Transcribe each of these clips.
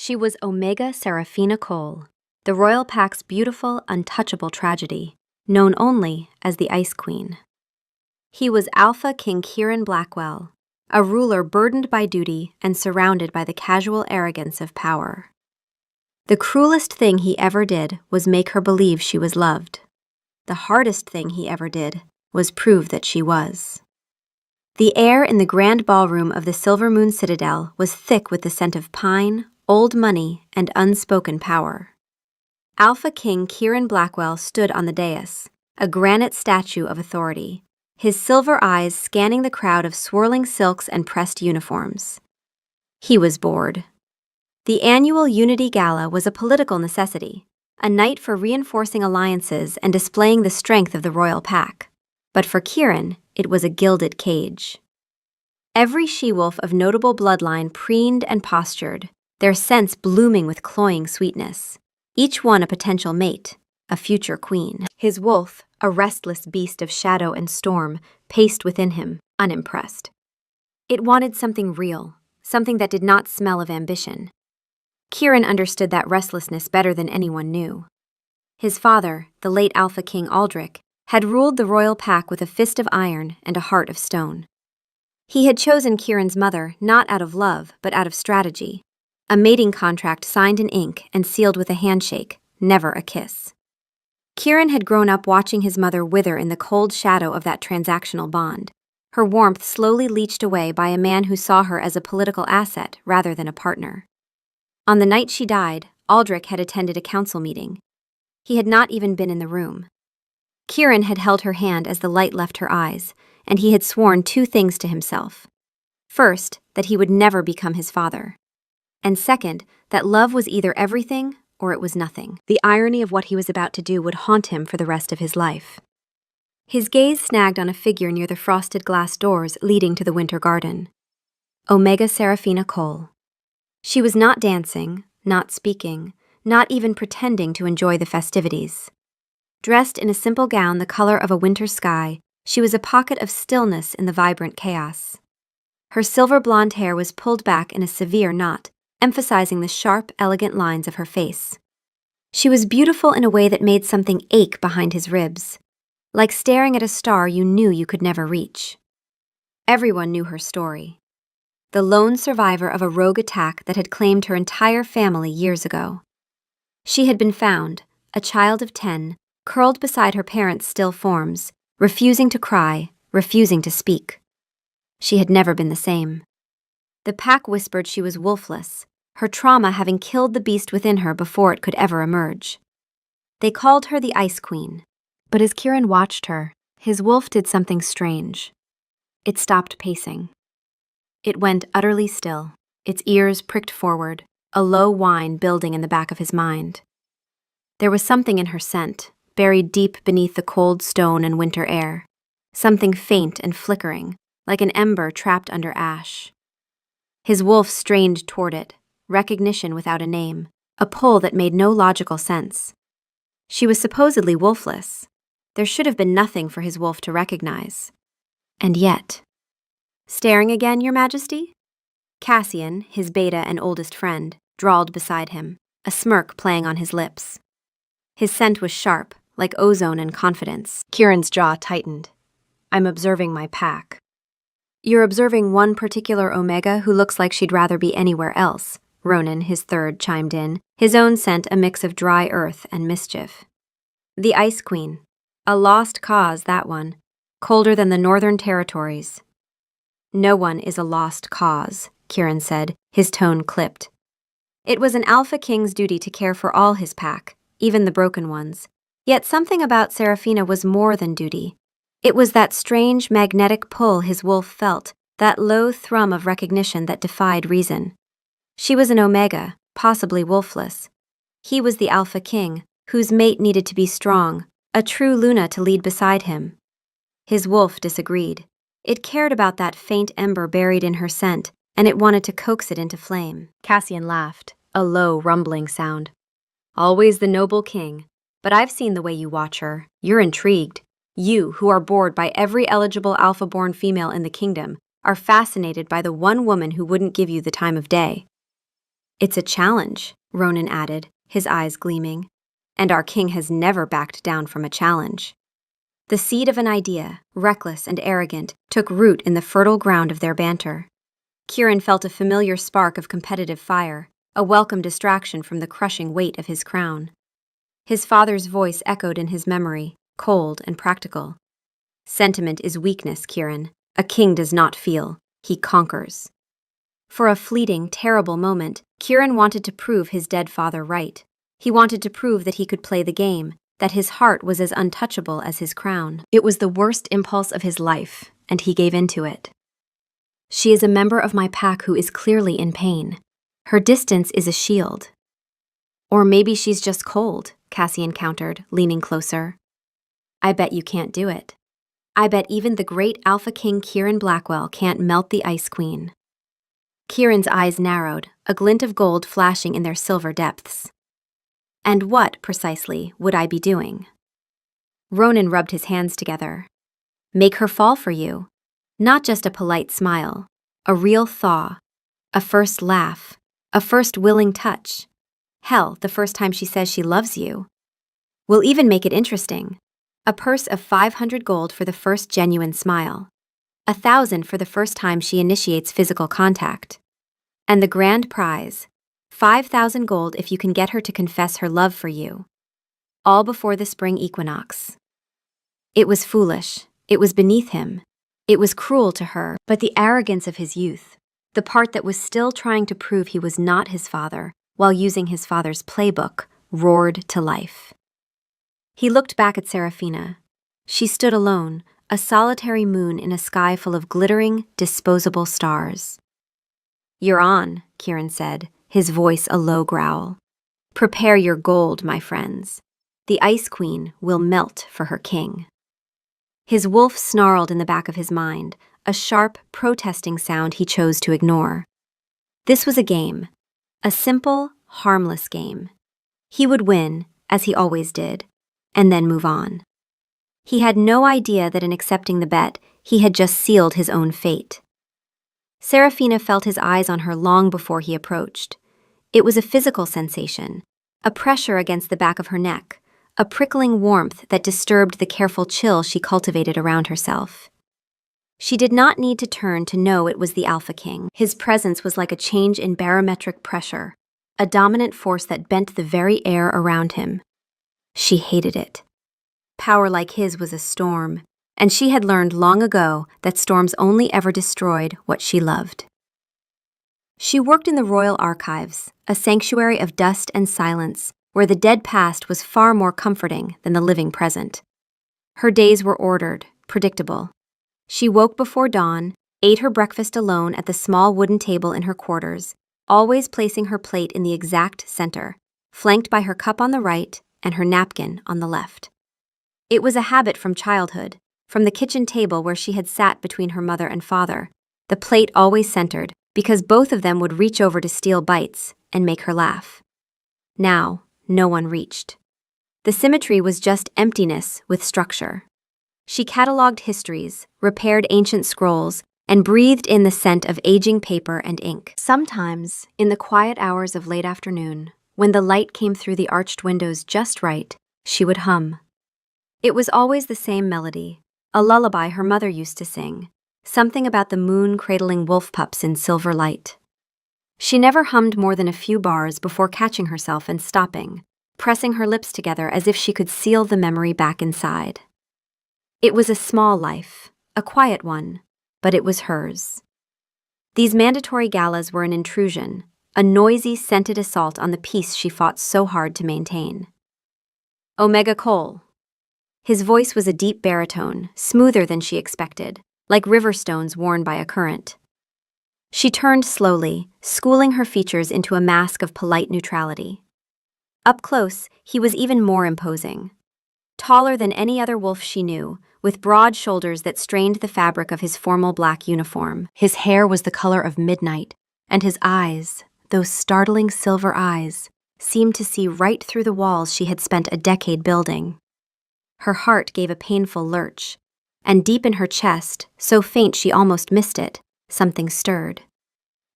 She was Omega Seraphina Cole, the royal pack's beautiful, untouchable tragedy, known only as the Ice Queen. He was Alpha King Kieran Blackwell, a ruler burdened by duty and surrounded by the casual arrogance of power. The cruelest thing he ever did was make her believe she was loved. The hardest thing he ever did was prove that she was. The air in the grand ballroom of the Silver Moon Citadel was thick with the scent of pine, old money, and unspoken power. Alpha King Kieran Blackwell stood on the dais, a granite statue of authority, his silver eyes scanning the crowd of swirling silks and pressed uniforms. He was bored. The annual Unity Gala was a political necessity, a night for reinforcing alliances and displaying the strength of the royal pack. But for Kieran, it was a gilded cage. Every she-wolf of notable bloodline preened and postured, their scents blooming with cloying sweetness, each one a potential mate, a future queen. His wolf, a restless beast of shadow and storm, paced within him, unimpressed. It wanted something real, something that did not smell of ambition. Kieran understood that restlessness better than anyone knew. His father, the late Alpha King Aldrich, had ruled the royal pack with a fist of iron and a heart of stone. He had chosen Kieran's mother not out of love but out of strategy, a mating contract signed in ink and sealed with a handshake, never a kiss. Kieran had grown up watching his mother wither in the cold shadow of that transactional bond, her warmth slowly leached away by a man who saw her as a political asset rather than a partner. On the night she died, Aldrich had attended a council meeting. He had not even been in the room. Kieran had held her hand as the light left her eyes, and he had sworn two things to himself. First, that he would never become his father. And second, that love was either everything or it was nothing. The irony of what he was about to do would haunt him for the rest of his life. His gaze snagged on a figure near the frosted glass doors leading to the winter garden. Omega Seraphina Cole. She was not dancing, not speaking, not even pretending to enjoy the festivities. Dressed in a simple gown the color of a winter sky, she was a pocket of stillness in the vibrant chaos. Her silver blonde hair was pulled back in a severe knot, emphasizing the sharp, elegant lines of her face. She was beautiful in a way that made something ache behind his ribs, like staring at a star you knew you could never reach. Everyone knew her story. The lone survivor of a rogue attack that had claimed her entire family years ago. She had been found, a child of 10, curled beside her parents' still forms, refusing to cry, refusing to speak. She had never been the same. The pack whispered she was wolfless, her trauma having killed the beast within her before it could ever emerge. They called her the Ice Queen. But as Kieran watched her, his wolf did something strange. It stopped pacing. It went utterly still, its ears pricked forward, a low whine building in the back of his mind. There was something in her scent, buried deep beneath the cold stone and winter air, something faint and flickering, like an ember trapped under ash. His wolf strained toward it, recognition without a name, a pull that made no logical sense. She was supposedly wolfless. There should have been nothing for his wolf to recognize. And yet... "Staring again, Your Majesty?" Cassian, his beta and oldest friend, drawled beside him, a smirk playing on his lips. His scent was sharp, like ozone and confidence. Kieran's jaw tightened. "I'm observing my pack." "You're observing one particular Omega who looks like she'd rather be anywhere else," Ronan, his third, chimed in, his own scent a mix of dry earth and mischief. "The Ice Queen. A lost cause, that one. Colder than the Northern Territories." "No one is a lost cause," Kieran said, his tone clipped. It was an Alpha King's duty to care for all his pack, even the broken ones. Yet something about Seraphina was more than duty. It was that strange magnetic pull his wolf felt, that low thrum of recognition that defied reason. She was an Omega, possibly wolfless. He was the Alpha King, whose mate needed to be strong, a true Luna to lead beside him. His wolf disagreed. It cared about that faint ember buried in her scent, and it wanted to coax it into flame. Cassian laughed, a low, rumbling sound. "Always the noble king. But I've seen the way you watch her. You're intrigued. You, who are bored by every eligible Alpha-born female in the kingdom, are fascinated by the one woman who wouldn't give you the time of day." It's a challenge, Ronan added, his eyes gleaming. And our king has never backed down from a challenge. The seed of an idea, reckless and arrogant, took root in the fertile ground of their banter. Kieran felt a familiar spark of competitive fire, a welcome distraction from the crushing weight of his crown. His father's voice echoed in his memory, cold and practical. Sentiment is weakness, Kieran. A king does not feel, he conquers. For a fleeting, terrible moment, Kieran wanted to prove his dead father right. He wanted to prove that he could play the game, that his heart was as untouchable as his crown. It was the worst impulse of his life, and he gave in to it. She is a member of my pack who is clearly in pain. Her distance is a shield. Or maybe she's just cold, Cassian countered, leaning closer. I bet you can't do it. I bet even the great Alpha King Kieran Blackwell can't melt the Ice Queen. Kieran's eyes narrowed, a glint of gold flashing in their silver depths. And what, precisely, would I be doing? Ronan rubbed his hands together. Make her fall for you. Not just a polite smile, a real thaw, a first laugh, a first willing touch. Hell, the first time she says she loves you. We'll even make it interesting. A purse of 500 gold for the first genuine smile. 1,000 for the first time she initiates physical contact. And the grand prize, 5,000 gold if you can get her to confess her love for you. All before the spring equinox. It was foolish. It was beneath him. It was cruel to her, but the arrogance of his youth, the part that was still trying to prove he was not his father while using his father's playbook, roared to life. He looked back at Serafina. She stood alone, a solitary moon in a sky full of glittering, disposable stars. You're on, Kieran said, his voice a low growl. Prepare your gold, my friends. The Ice Queen will melt for her king. His wolf snarled in the back of his mind, a sharp, protesting sound he chose to ignore. This was a game. A simple, harmless game. He would win, as he always did, and then move on. He had no idea that in accepting the bet, he had just sealed his own fate. Serafina felt his eyes on her long before he approached. It was a physical sensation, a pressure against the back of her neck, a prickling warmth that disturbed the careful chill she cultivated around herself. She did not need to turn to know it was the Alpha King. His presence was like a change in barometric pressure, a dominant force that bent the very air around him. She hated it. Power like his was a storm, and she had learned long ago that storms only ever destroyed what she loved. She worked in the Royal Archives, a sanctuary of dust and silence, where the dead past was far more comforting than the living present. Her days were ordered, predictable. She woke before dawn, ate her breakfast alone at the small wooden table in her quarters, always placing her plate in the exact center, flanked by her cup on the right and her napkin on the left. It was a habit from childhood, from the kitchen table where she had sat between her mother and father, the plate always centered, because both of them would reach over to steal bites and make her laugh. Now, no one reached. The symmetry was just emptiness with structure. She cataloged histories, repaired ancient scrolls, and breathed in the scent of aging paper and ink. Sometimes, in the quiet hours of late afternoon, when the light came through the arched windows just right, she would hum. It was always the same melody, a lullaby her mother used to sing, something about the moon cradling wolf pups in silver light. She never hummed more than a few bars before catching herself and stopping, pressing her lips together as if she could seal the memory back inside. It was a small life, a quiet one, but it was hers. These mandatory galas were an intrusion, a noisy, scented assault on the peace she fought so hard to maintain. Omega Cole. His voice was a deep baritone, smoother than she expected, like river stones worn by a current. She turned slowly, schooling her features into a mask of polite neutrality. Up close, he was even more imposing. Taller than any other wolf she knew, with broad shoulders that strained the fabric of his formal black uniform. His hair was the color of midnight, and his eyes, those startling silver eyes, seemed to see right through the walls she had spent a decade building. Her heart gave a painful lurch, and deep in her chest, so faint she almost missed it, something stirred.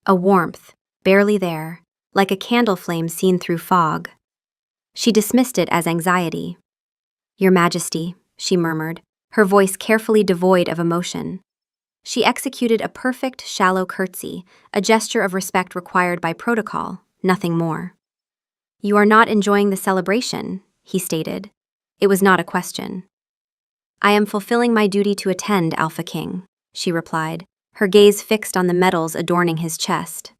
A warmth, barely there, like a candle flame seen through fog. She dismissed it as anxiety. "Your Majesty," she murmured, her voice carefully devoid of emotion. She executed a perfect, shallow curtsy, a gesture of respect required by protocol, nothing more. "You are not enjoying the celebration," he stated. It was not a question. "I am fulfilling my duty to attend, Alpha King," she replied, her gaze fixed on the medals adorning his chest.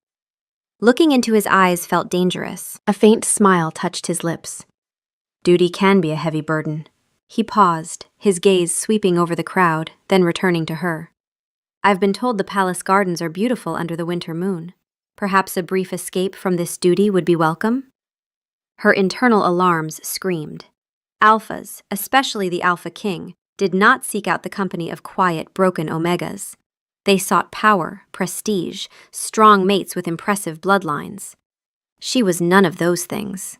Looking into his eyes felt dangerous. A faint smile touched his lips. Duty can be a heavy burden. He paused, his gaze sweeping over the crowd, then returning to her. "I've been told the palace gardens are beautiful under the winter moon. Perhaps a brief escape from this duty would be welcome?" Her internal alarms screamed. Alphas, especially the Alpha King, did not seek out the company of quiet, broken Omegas. They sought power, prestige, strong mates with impressive bloodlines. She was none of those things.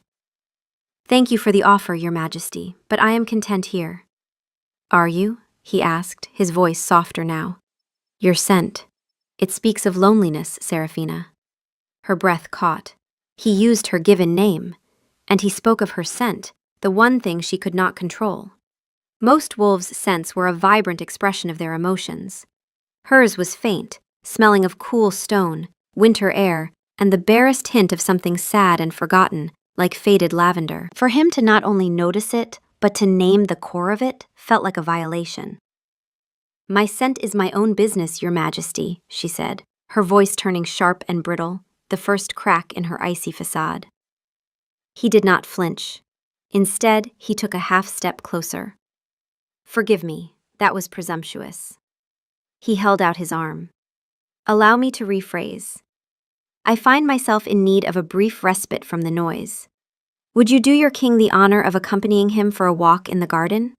"Thank you for the offer, Your Majesty, but I am content here." "Are you?" he asked, his voice softer now. "Your scent. It speaks of loneliness, Seraphina." Her breath caught. He used her given name, and he spoke of her scent, the one thing she could not control. Most wolves' scents were a vibrant expression of their emotions. Hers was faint, smelling of cool stone, winter air, and the barest hint of something sad and forgotten, like faded lavender. For him to not only notice it, but to name the core of it, felt like a violation. "My scent is my own business, Your Majesty," she said, her voice turning sharp and brittle, the first crack in her icy facade. He did not flinch. Instead, he took a half-step closer. "Forgive me, that was presumptuous." He held out his arm. "Allow me to rephrase. I find myself in need of a brief respite from the noise. Would you do your king the honor of accompanying him for a walk in the garden?"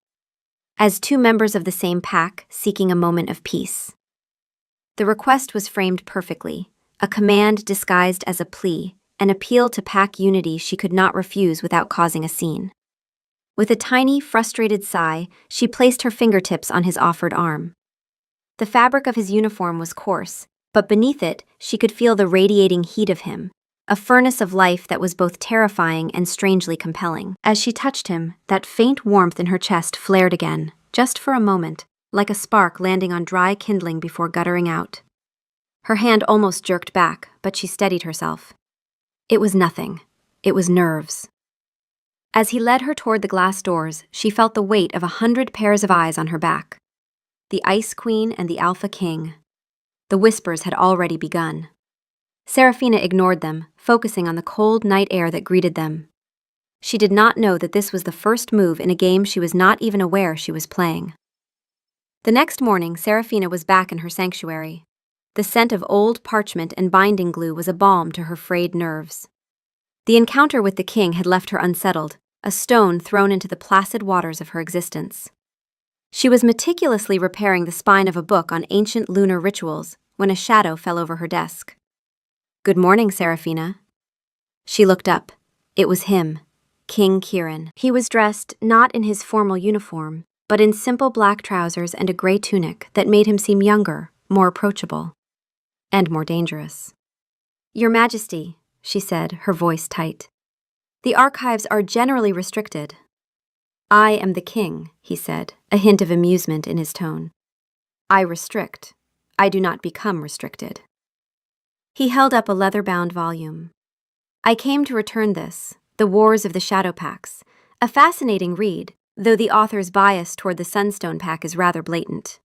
As two members of the same pack seeking a moment of peace. The request was framed perfectly, a command disguised as a plea, an appeal to pack unity she could not refuse without causing a scene. With a tiny, frustrated sigh, she placed her fingertips on his offered arm. The fabric of his uniform was coarse, but beneath it she could feel the radiating heat of him, a furnace of life that was both terrifying and strangely compelling. As she touched him, that faint warmth in her chest flared again, just for a moment, like a spark landing on dry kindling before guttering out. Her hand almost jerked back, but she steadied herself. It was nothing. It was nerves. As he led her toward the glass doors, she felt the weight of 100 pairs of eyes on her back. The Ice Queen and the Alpha King. The whispers had already begun. Seraphina ignored them, focusing on the cold night air that greeted them. She did not know that this was the first move in a game she was not even aware she was playing. The next morning, Seraphina was back in her sanctuary. The scent of old parchment and binding glue was a balm to her frayed nerves. The encounter with the king had left her unsettled, a stone thrown into the placid waters of her existence. She was meticulously repairing the spine of a book on ancient lunar rituals when a shadow fell over her desk. "Good morning, Seraphina." She looked up. It was him, King Kirin. He was dressed not in his formal uniform, but in simple black trousers and a gray tunic that made him seem younger, more approachable, and more dangerous. "Your Majesty," she said, her voice tight. "The archives are generally restricted." "I am the king," he said, a hint of amusement in his tone. "I restrict. I do not become restricted." He held up a leather-bound volume. "I came to return this, The Wars of the Shadow Packs, a fascinating read, though the author's bias toward the Sunstone Pack is rather blatant."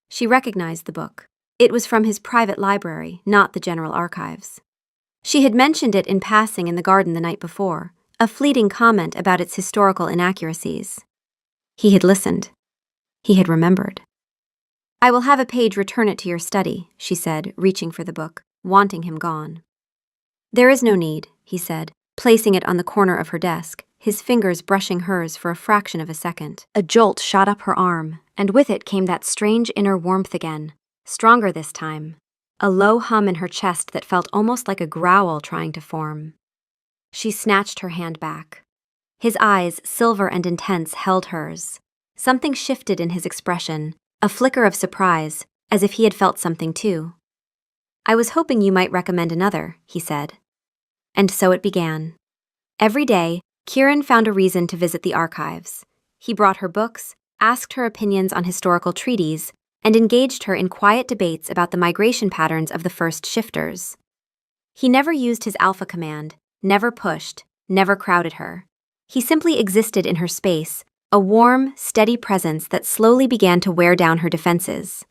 She recognized the book. It was from his private library, not the general archives. She had mentioned it in passing in the garden the night before, a fleeting comment about its historical inaccuracies. He had listened. He had remembered. "I will have a page return it to your study," she said, reaching for the book, wanting him gone. "There is no need," he said, placing it on the corner of her desk, his fingers brushing hers for a fraction of a second. A jolt shot up her arm, and with it came that strange inner warmth again, stronger this time, a low hum in her chest that felt almost like a growl trying to form. She snatched her hand back. His eyes, silver and intense, held hers. Something shifted in his expression, a flicker of surprise, as if he had felt something too. "I was hoping you might recommend another," he said. And so it began. Every day, Kieran found a reason to visit the archives. He brought her books, asked her opinions on historical treaties, and engaged her in quiet debates about the migration patterns of the first shifters. He never used his alpha command, never pushed, never crowded her. He simply existed in her space, a warm, steady presence that slowly began to wear down her defenses.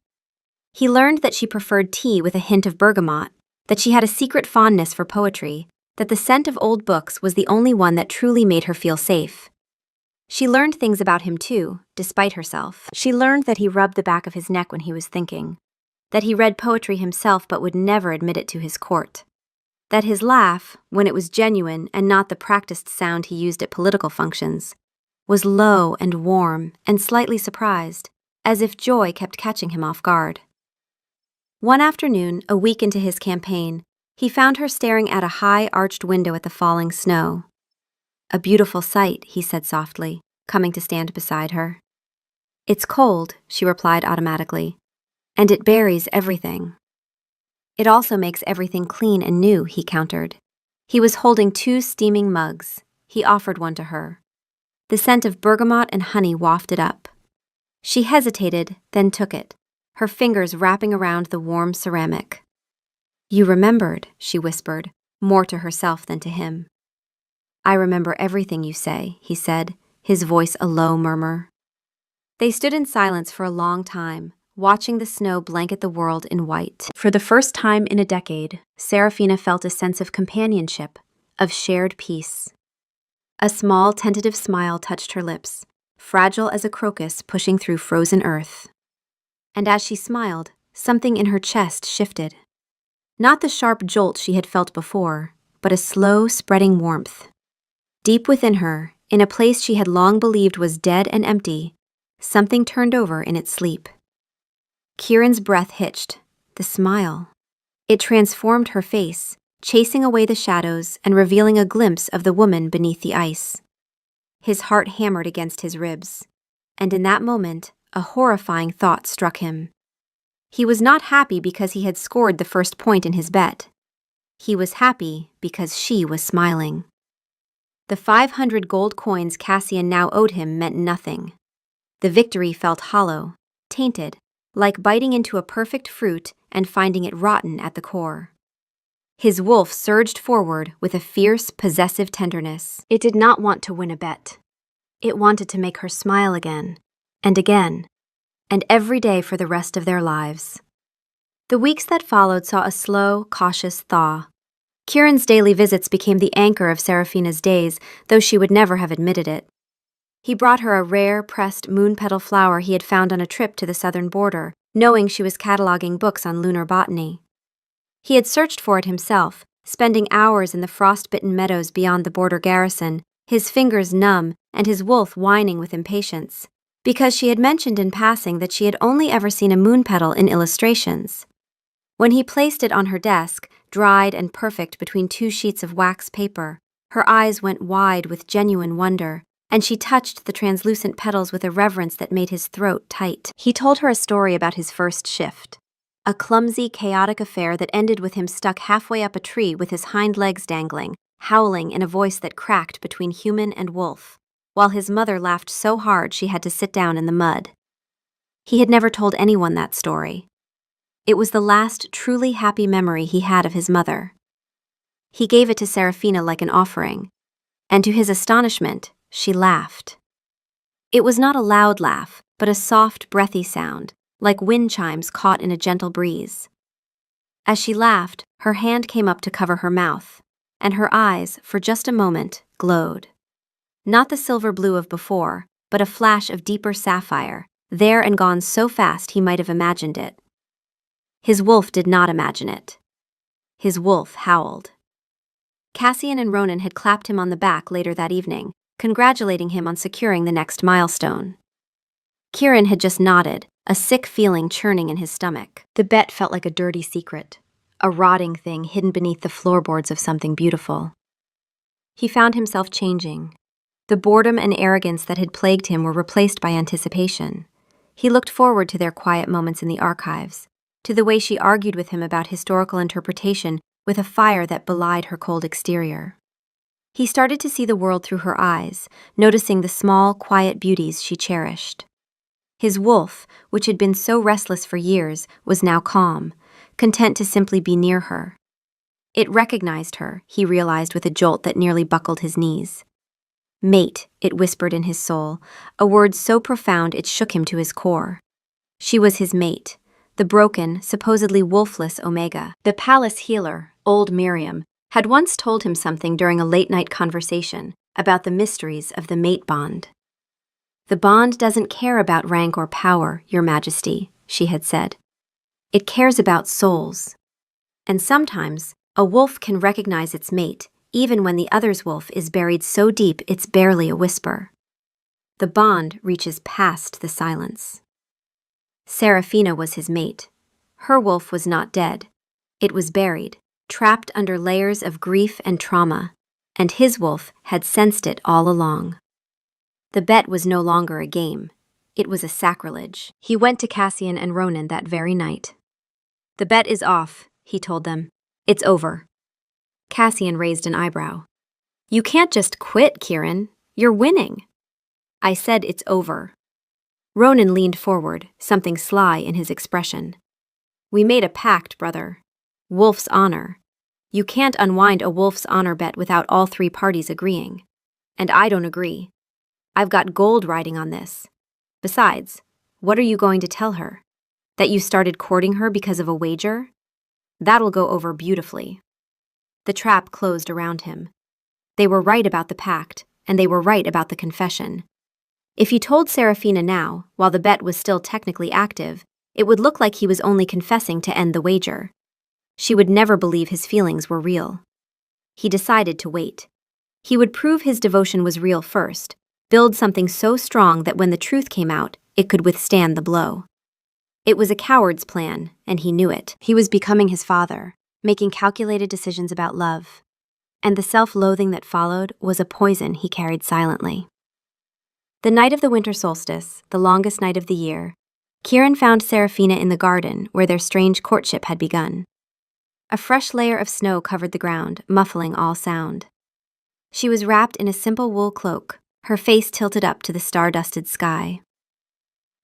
He learned that she preferred tea with a hint of bergamot, that she had a secret fondness for poetry, that the scent of old books was the only one that truly made her feel safe. She learned things about him too, despite herself. She learned that he rubbed the back of his neck when he was thinking, that he read poetry himself but would never admit it to his court, that his laugh, when it was genuine and not the practiced sound he used at political functions, was low and warm and slightly surprised, as if joy kept catching him off guard. One afternoon, a week into his campaign, he found her staring at a high arched window at the falling snow. "A beautiful sight," he said softly, coming to stand beside her. "It's cold," she replied automatically, "and it buries everything." "It also makes everything clean and new," he countered. He was holding 2 steaming mugs. He offered one to her. The scent of bergamot and honey wafted up. She hesitated, then took it, her fingers wrapping around the warm ceramic. "You remembered," she whispered, more to herself than to him. "I remember everything you say," he said, his voice a low murmur. They stood in silence for a long time, watching the snow blanket the world in white. For the first time in a decade, Serafina felt a sense of companionship, of shared peace. A small, tentative smile touched her lips, fragile as a crocus pushing through frozen earth. And as she smiled, something in her chest shifted. Not the sharp jolt she had felt before, but a slow, spreading warmth. Deep within her, in a place she had long believed was dead and empty, something turned over in its sleep. Kieran's breath hitched. The smile. It transformed her face, chasing away the shadows and revealing a glimpse of the woman beneath the ice. His heart hammered against his ribs, and in that moment, a horrifying thought struck him. He was not happy because he had scored the first point in his bet. He was happy because she was smiling. The 500 gold coins Cassian now owed him meant nothing. The victory felt hollow, tainted, like biting into a perfect fruit and finding it rotten at the core. His wolf surged forward with a fierce, possessive tenderness. It did not want to win a bet. It wanted to make her smile again, and every day for the rest of their lives. The weeks that followed saw a slow, cautious thaw. Kieran's daily visits became the anchor of Serafina's days, though she would never have admitted it. He brought her a rare, pressed moon-petal flower he had found on a trip to the southern border, knowing she was cataloging books on lunar botany. He had searched for it himself, spending hours in the frost-bitten meadows beyond the border garrison, his fingers numb and his wolf whining with impatience, because she had mentioned in passing that she had only ever seen a moon petal in illustrations. When he placed it on her desk, dried and perfect between 2 sheets of wax paper, her eyes went wide with genuine wonder, and she touched the translucent petals with a reverence that made his throat tight. He told her a story about his first shift. A clumsy, chaotic affair that ended with him stuck halfway up a tree with his hind legs dangling, howling in a voice that cracked between human and wolf, while his mother laughed so hard she had to sit down in the mud. He had never told anyone that story. It was the last truly happy memory he had of his mother. He gave it to Serafina like an offering, and to his astonishment, she laughed. It was not a loud laugh, but a soft, breathy sound, like wind chimes caught in a gentle breeze. As she laughed, her hand came up to cover her mouth, and her eyes, for just a moment, glowed. Not the silver blue of before, but a flash of deeper sapphire, there and gone so fast he might have imagined it. His wolf did not imagine it. His wolf howled. Cassian and Ronan had clapped him on the back later that evening, congratulating him on securing the next milestone. Kieran had just nodded, a sick feeling churning in his stomach. The bet felt like a dirty secret, a rotting thing hidden beneath the floorboards of something beautiful. He found himself changing. The boredom and arrogance that had plagued him were replaced by anticipation. He looked forward to their quiet moments in the archives, to the way she argued with him about historical interpretation with a fire that belied her cold exterior. He started to see the world through her eyes, noticing the small, quiet beauties she cherished. His wolf, which had been so restless for years, was now calm, content to simply be near her. It recognized her, he realized with a jolt that nearly buckled his knees. Mate, it whispered in his soul, a word so profound it shook him to his core. She was his mate, the broken, supposedly wolfless Omega. The palace healer, old Miriam, had once told him something during a late-night conversation about the mysteries of the mate bond. "The bond doesn't care about rank or power, Your Majesty," she had said. "It cares about souls. And sometimes, a wolf can recognize its mate, even when the other's wolf is buried so deep it's barely a whisper. The bond reaches past the silence." Serafina was his mate. Her wolf was not dead. It was buried, trapped under layers of grief and trauma, and his wolf had sensed it all along. The bet was no longer a game. It was a sacrilege. He went to Cassian and Ronan that very night. "The bet is off," he told them. "It's over." Cassian raised an eyebrow. "You can't just quit, Kieran. You're winning." "I said it's over." Ronan leaned forward, something sly in his expression. "We made a pact, brother. Wolf's honor. You can't unwind a wolf's honor bet without all three parties agreeing. And I don't agree. I've got gold riding on this. Besides, what are you going to tell her? That you started courting her because of a wager? That'll go over beautifully." The trap closed around him. They were right about the pact, and they were right about the confession. If he told Serafina now, while the bet was still technically active, it would look like he was only confessing to end the wager. She would never believe his feelings were real. He decided to wait. He would prove his devotion was real first, build something so strong that when the truth came out, it could withstand the blow. It was a coward's plan, and he knew it. He was becoming his father, making calculated decisions about love. And the self-loathing that followed was a poison he carried silently. The night of the winter solstice, the longest night of the year, Kieran found Serafina in the garden where their strange courtship had begun. A fresh layer of snow covered the ground, muffling all sound. She was wrapped in a simple wool cloak, her face tilted up to the star-dusted sky.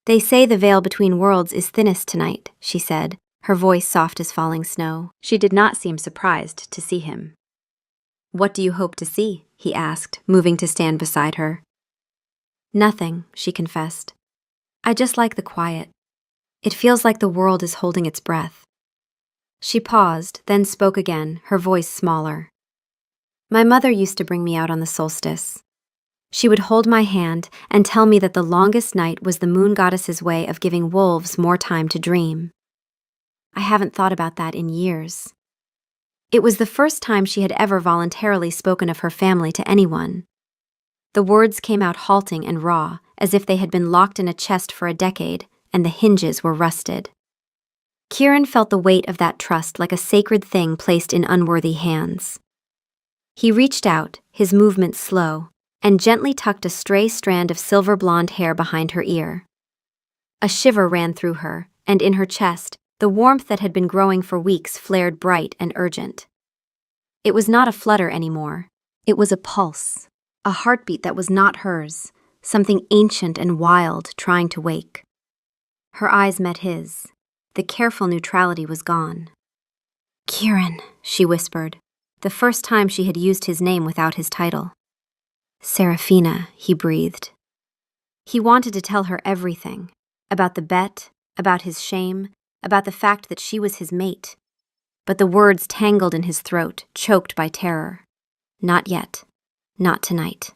"They say the veil between worlds is thinnest tonight," she said, her voice soft as falling snow. She did not seem surprised to see him. "What do you hope to see?" he asked, moving to stand beside her. "Nothing," she confessed. "I just like the quiet. It feels like the world is holding its breath." She paused, then spoke again, her voice smaller. "My mother used to bring me out on the solstice. She would hold my hand and tell me that the longest night was the moon goddess's way of giving wolves more time to dream. I haven't thought about that in years." It was the first time she had ever voluntarily spoken of her family to anyone. The words came out halting and raw, as if they had been locked in a chest for a decade, and the hinges were rusted. Kieran felt the weight of that trust like a sacred thing placed in unworthy hands. He reached out, his movements slow, and gently tucked a stray strand of silver blonde hair behind her ear. A shiver ran through her, and in her chest, the warmth that had been growing for weeks flared bright and urgent. It was not a flutter anymore. It was a pulse, a heartbeat that was not hers, something ancient and wild trying to wake. Her eyes met his. The careful neutrality was gone. "Kieran," she whispered, the first time she had used his name without his title. "Serafina," he breathed. He wanted to tell her everything, about the bet, about his shame, about the fact that she was his mate. But the words tangled in his throat, choked by terror. "Not yet. Not tonight."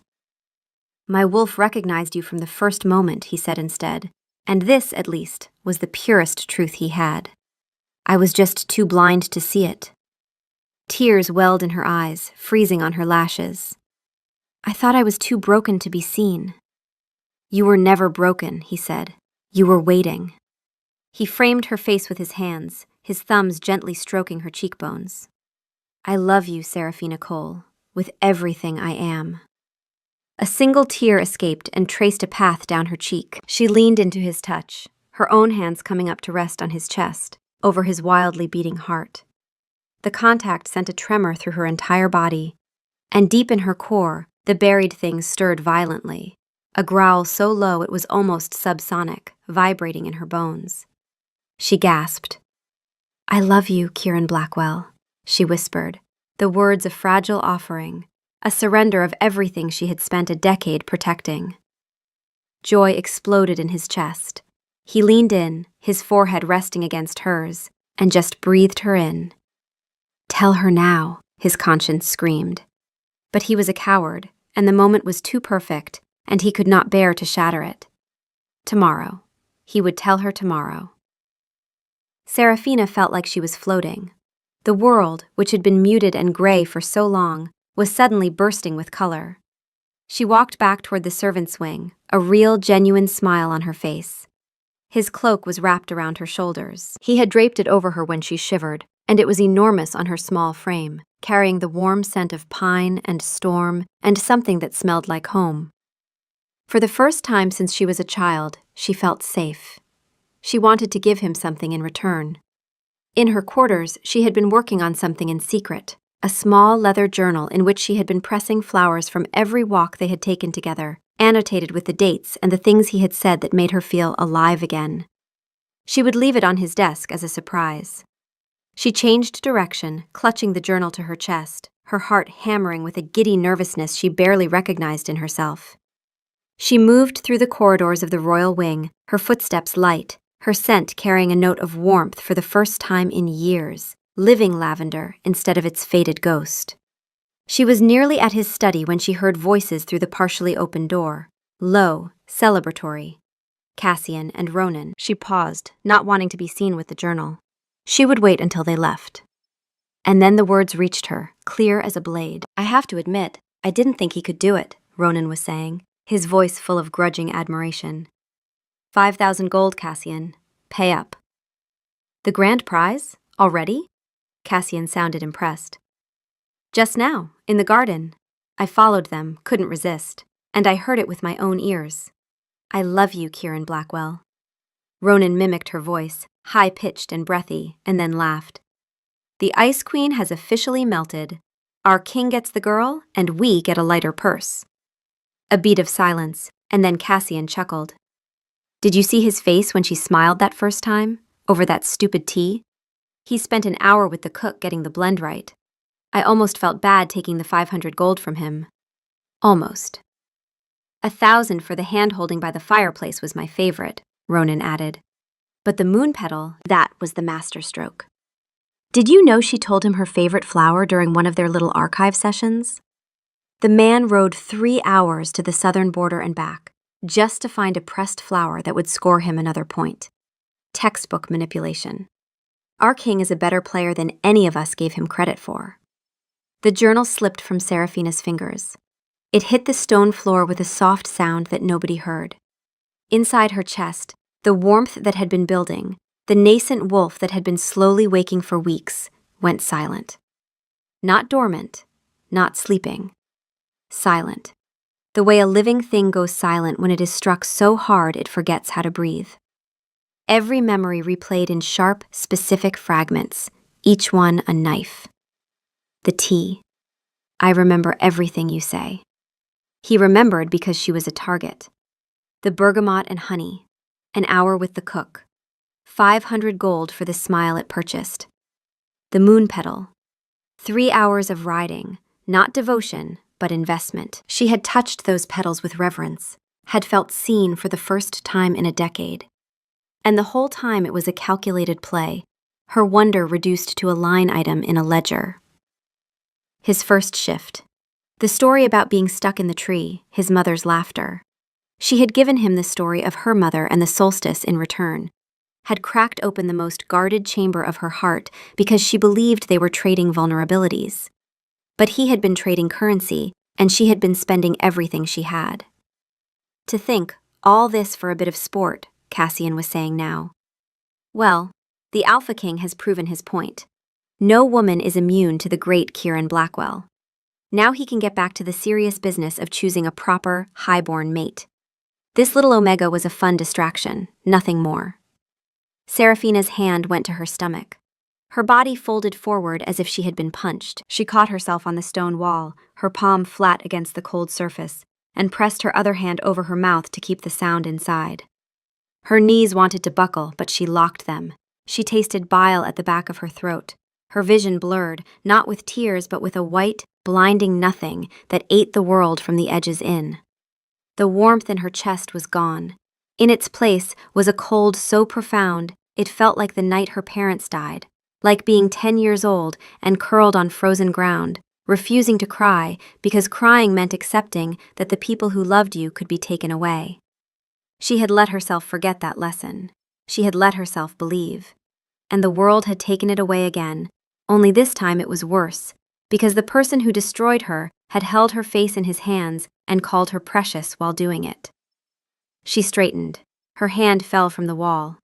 "My wolf recognized you from the first moment," he said instead, and this, at least, was the purest truth he had. "I was just too blind to see it." Tears welled in her eyes, freezing on her lashes. "I thought I was too broken to be seen." "You were never broken," he said. "You were waiting." He framed her face with his hands, his thumbs gently stroking her cheekbones. "I love you, Serafina Cole, with everything I am." A single tear escaped and traced a path down her cheek. She leaned into his touch, her own hands coming up to rest on his chest, over his wildly beating heart. The contact sent a tremor through her entire body, and deep in her core, the buried thing stirred violently, a growl so low it was almost subsonic, vibrating in her bones. She gasped. "I love you, Kieran Blackwell," she whispered, the words a fragile offering, a surrender of everything she had spent a decade protecting. Joy exploded in his chest. He leaned in, his forehead resting against hers, and just breathed her in. "Tell her now," his conscience screamed. But he was a coward, and the moment was too perfect, and he could not bear to shatter it. Tomorrow. He would tell her tomorrow. Serafina felt like she was floating. The world, which had been muted and gray for so long, was suddenly bursting with color. She walked back toward the servant's wing, a real, genuine smile on her face. His cloak was wrapped around her shoulders. He had draped it over her when she shivered, and it was enormous on her small frame, carrying the warm scent of pine and storm and something that smelled like home. For the first time since she was a child, she felt safe. She wanted to give him something in return. In her quarters, she had been working on something in secret, a small leather journal in which she had been pressing flowers from every walk they had taken together, annotated with the dates and the things he had said that made her feel alive again. She would leave it on his desk as a surprise. She changed direction, clutching the journal to her chest, her heart hammering with a giddy nervousness she barely recognized in herself. She moved through the corridors of the royal wing, her footsteps light, her scent carrying a note of warmth for the first time in years, living lavender instead of its faded ghost. She was nearly at his study when she heard voices through the partially open door, low, celebratory. Cassian and Ronan. She paused, not wanting to be seen with the journal. She would wait until they left. And then the words reached her, clear as a blade. "I have to admit, I didn't think he could do it," Ronan was saying, his voice full of grudging admiration. 5,000 gold, Cassian. Pay up." "The grand prize? Already?" Cassian sounded impressed. "Just now, in the garden. I followed them, couldn't resist, and I heard it with my own ears. I love you, Kieran Blackwell." Ronan mimicked her voice, high-pitched and breathy, and then laughed. "The Ice Queen has officially melted. Our king gets the girl, and we get a lighter purse." A beat of silence, and then Cassian chuckled. "Did you see his face when she smiled that first time, over that stupid tea? He spent an hour with the cook getting the blend right. I almost felt bad taking the 500 gold from him. Almost. 1,000 for the hand-holding by the fireplace was my favorite," Ronan added. "But the moon petal, that was the masterstroke. Did you know she told him her favorite flower during one of their little archive sessions? The man rode 3 hours to the southern border and back, just to find a pressed flower that would score him another point. Textbook manipulation. Our king is a better player than any of us gave him credit for." The journal slipped from Serafina's fingers. It hit the stone floor with a soft sound that nobody heard. Inside her chest, the warmth that had been building, the nascent wolf that had been slowly waking for weeks, went silent. Not dormant, not sleeping. Silent. The way a living thing goes silent when it is struck so hard it forgets how to breathe. Every memory replayed in sharp, specific fragments, each one a knife. The tea. "I remember everything you say." He remembered because she was a target. The bergamot and honey. An hour with the cook. 500 gold for the smile it purchased. The moon petal. 3 hours of riding, not devotion, but investment. She had touched those petals with reverence, had felt seen for the first time in a decade. And the whole time it was a calculated play, her wonder reduced to a line item in a ledger. His first shift. The story about being stuck in the tree, his mother's laughter. She had given him the story of her mother and the solstice in return, had cracked open the most guarded chamber of her heart because she believed they were trading vulnerabilities. But he had been trading currency, and she had been spending everything she had. To think, all this for a bit of sport, Cassian was saying now. Well, the Alpha King has proven his point. No woman is immune to the great Kieran Blackwell. Now he can get back to the serious business of choosing a proper, highborn mate. This little Omega was a fun distraction, nothing more. Serafina's hand went to her stomach. Her body folded forward as if she had been punched. She caught herself on the stone wall, her palm flat against the cold surface, and pressed her other hand over her mouth to keep the sound inside. Her knees wanted to buckle, but she locked them. She tasted bile at the back of her throat. Her vision blurred, not with tears but with a white, blinding nothing that ate the world from the edges in. The warmth in her chest was gone. In its place was a cold so profound it felt like the night her parents died, like being 10 years old and curled on frozen ground, refusing to cry because crying meant accepting that the people who loved you could be taken away. She had let herself forget that lesson. She had let herself believe. And the world had taken it away again, only this time it was worse, because the person who destroyed her had held her face in his hands and called her precious while doing it. She straightened. Her hand fell from the wall.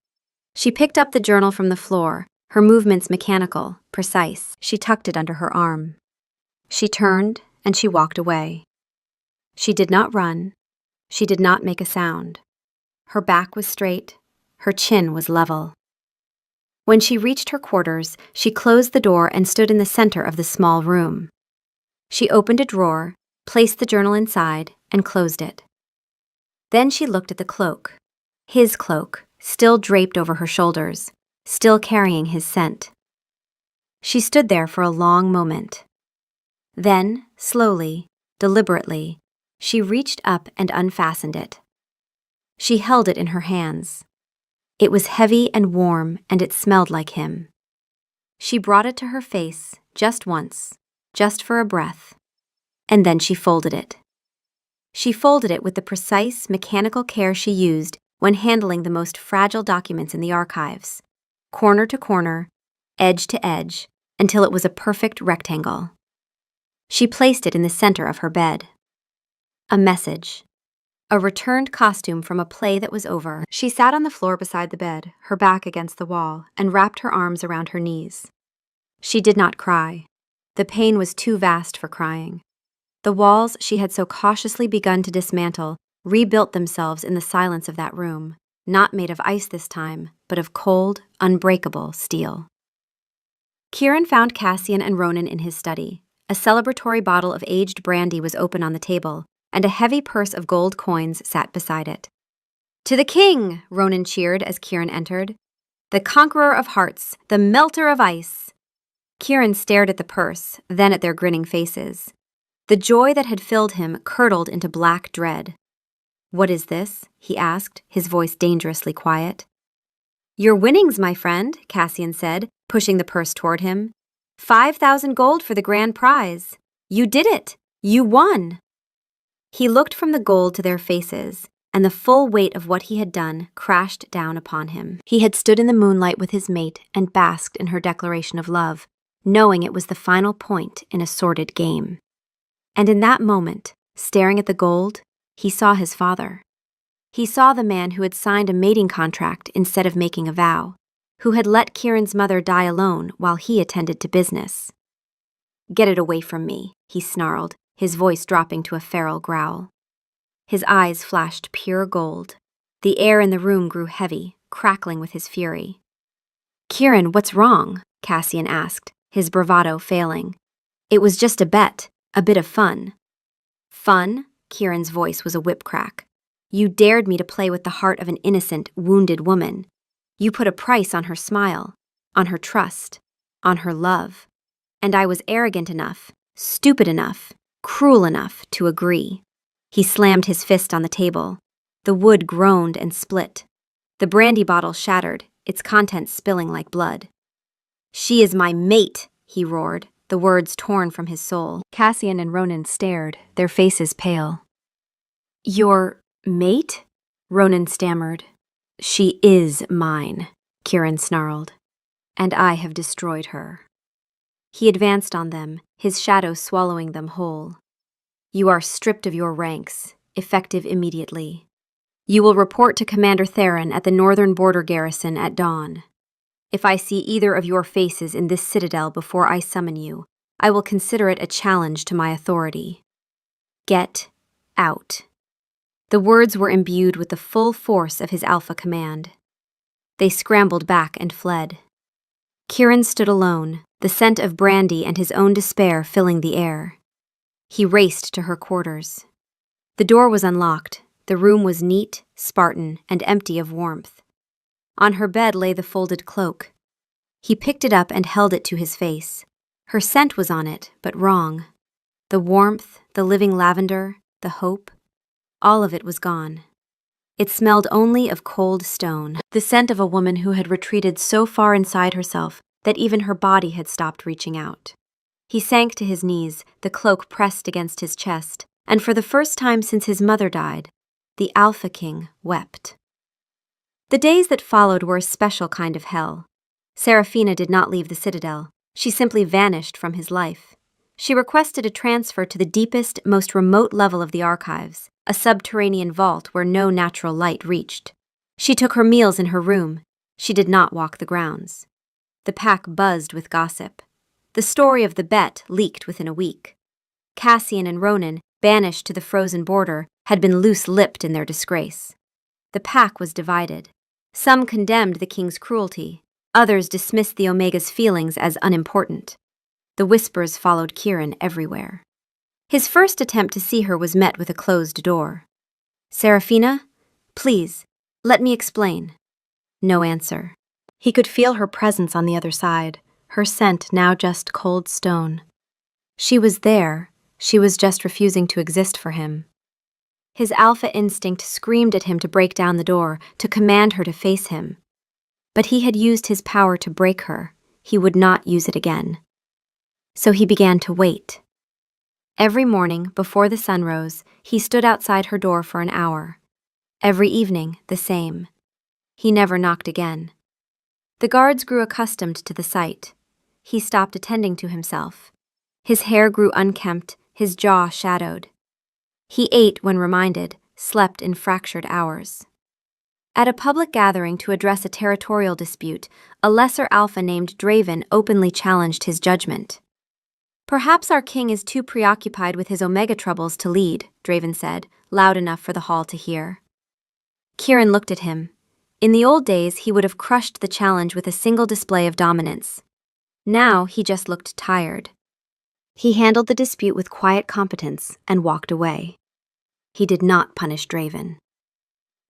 She picked up the journal from the floor, her movements mechanical, precise. She tucked it under her arm. She turned and she walked away. She did not run. She did not make a sound. Her back was straight. Her chin was level. When she reached her quarters, she closed the door and stood in the center of the small room. She opened a drawer, placed the journal inside, and closed it. Then she looked at the cloak. His cloak, still draped over her shoulders, still carrying his scent. She stood there for a long moment. Then, slowly, deliberately, she reached up and unfastened it. She held it in her hands. It was heavy and warm, and it smelled like him. She brought it to her face, just once, just for a breath, and then she folded it. She folded it with the precise, mechanical care she used when handling the most fragile documents in the archives, corner to corner, edge to edge, until it was a perfect rectangle. She placed it in the center of her bed. A message. A returned costume from a play that was over. She sat on the floor beside the bed, her back against the wall, and wrapped her arms around her knees. She did not cry. The pain was too vast for crying. The walls she had so cautiously begun to dismantle rebuilt themselves in the silence of that room, not made of ice this time, but of cold, unbreakable steel. Kieran found Cassian and Ronan in his study. A celebratory bottle of aged brandy was open on the table, and a heavy purse of gold coins sat beside it. "To the king!" Ronan cheered as Kieran entered. "The conqueror of hearts, the melter of ice!" Kieran stared at the purse, then at their grinning faces. The joy that had filled him curdled into black dread. "What is this?" he asked, his voice dangerously quiet. "Your winnings, my friend," Cassian said, pushing the purse toward him. 5,000 gold for the grand prize. You did it! You won!" He looked from the gold to their faces, and the full weight of what he had done crashed down upon him. He had stood in the moonlight with his mate and basked in her declaration of love, knowing it was the final point in a sordid game. And in that moment, staring at the gold, he saw his father. He saw the man who had signed a mating contract instead of making a vow, who had let Kieran's mother die alone while he attended to business. "Get it away from me," he snarled, his voice dropping to a feral growl. His eyes flashed pure gold. The air in the room grew heavy, crackling with his fury. "Kieran, what's wrong?" Cassian asked, his bravado failing. "It was just a bet, a bit of fun." "Fun?" Kieran's voice was a whip crack. "You dared me to play with the heart of an innocent, wounded woman. You put a price on her smile, on her trust, on her love. And I was arrogant enough, stupid enough, cruel enough to agree." He slammed his fist on the table. The wood groaned and split. The brandy bottle shattered, its contents spilling like blood. "She is my mate," he roared, the words torn from his soul. Cassian and Ronan stared, their faces pale. "Your mate?" Ronan stammered. "She is mine," Kieran snarled. "And I have destroyed her." He advanced on them, his shadow swallowing them whole. "You are stripped of your ranks, effective immediately. You will report to Commander Theron at the northern border garrison at dawn. If I see either of your faces in this citadel before I summon you, I will consider it a challenge to my authority. Get out." The words were imbued with the full force of his alpha command. They scrambled back and fled. Kieran stood alone, the scent of brandy and his own despair filling the air. He raced to her quarters. The door was unlocked. The room was neat, Spartan, and empty of warmth. On her bed lay the folded cloak. He picked it up and held it to his face. Her scent was on it, but wrong. The warmth, the living lavender, the hope, all of it was gone. It smelled only of cold stone, the scent of a woman who had retreated so far inside herself that even her body had stopped reaching out. He sank to his knees, the cloak pressed against his chest, and for the first time since his mother died, the Alpha King wept. The days that followed were a special kind of hell. Seraphina did not leave the citadel. She simply vanished from his life. She requested a transfer to the deepest, most remote level of the archives, a subterranean vault where no natural light reached. She took her meals in her room. She did not walk the grounds. The pack buzzed with gossip. The story of the bet leaked within a week. Cassian and Ronan, banished to the frozen border, had been loose-lipped in their disgrace. The pack was divided. Some condemned the king's cruelty. Others dismissed the Omega's feelings as unimportant. The whispers followed Kieran everywhere. His first attempt to see her was met with a closed door. "Seraphina, please, let me explain." No answer. He could feel her presence on the other side, her scent now just cold stone. She was there, she was just refusing to exist for him. His alpha instinct screamed at him to break down the door, to command her to face him. But he had used his power to break her. He would not use it again. So he began to wait. Every morning, before the sun rose, he stood outside her door for an hour. Every evening, the same. He never knocked again. The guards grew accustomed to the sight. He stopped attending to himself. His hair grew unkempt, his jaw shadowed. He ate when reminded, slept in fractured hours. At a public gathering to address a territorial dispute, a lesser alpha named Draven openly challenged his judgment. "Perhaps our king is too preoccupied with his Omega troubles to lead," Draven said, loud enough for the hall to hear. Kieran looked at him. In the old days, he would have crushed the challenge with a single display of dominance. Now, he just looked tired. He handled the dispute with quiet competence and walked away. He did not punish Draven.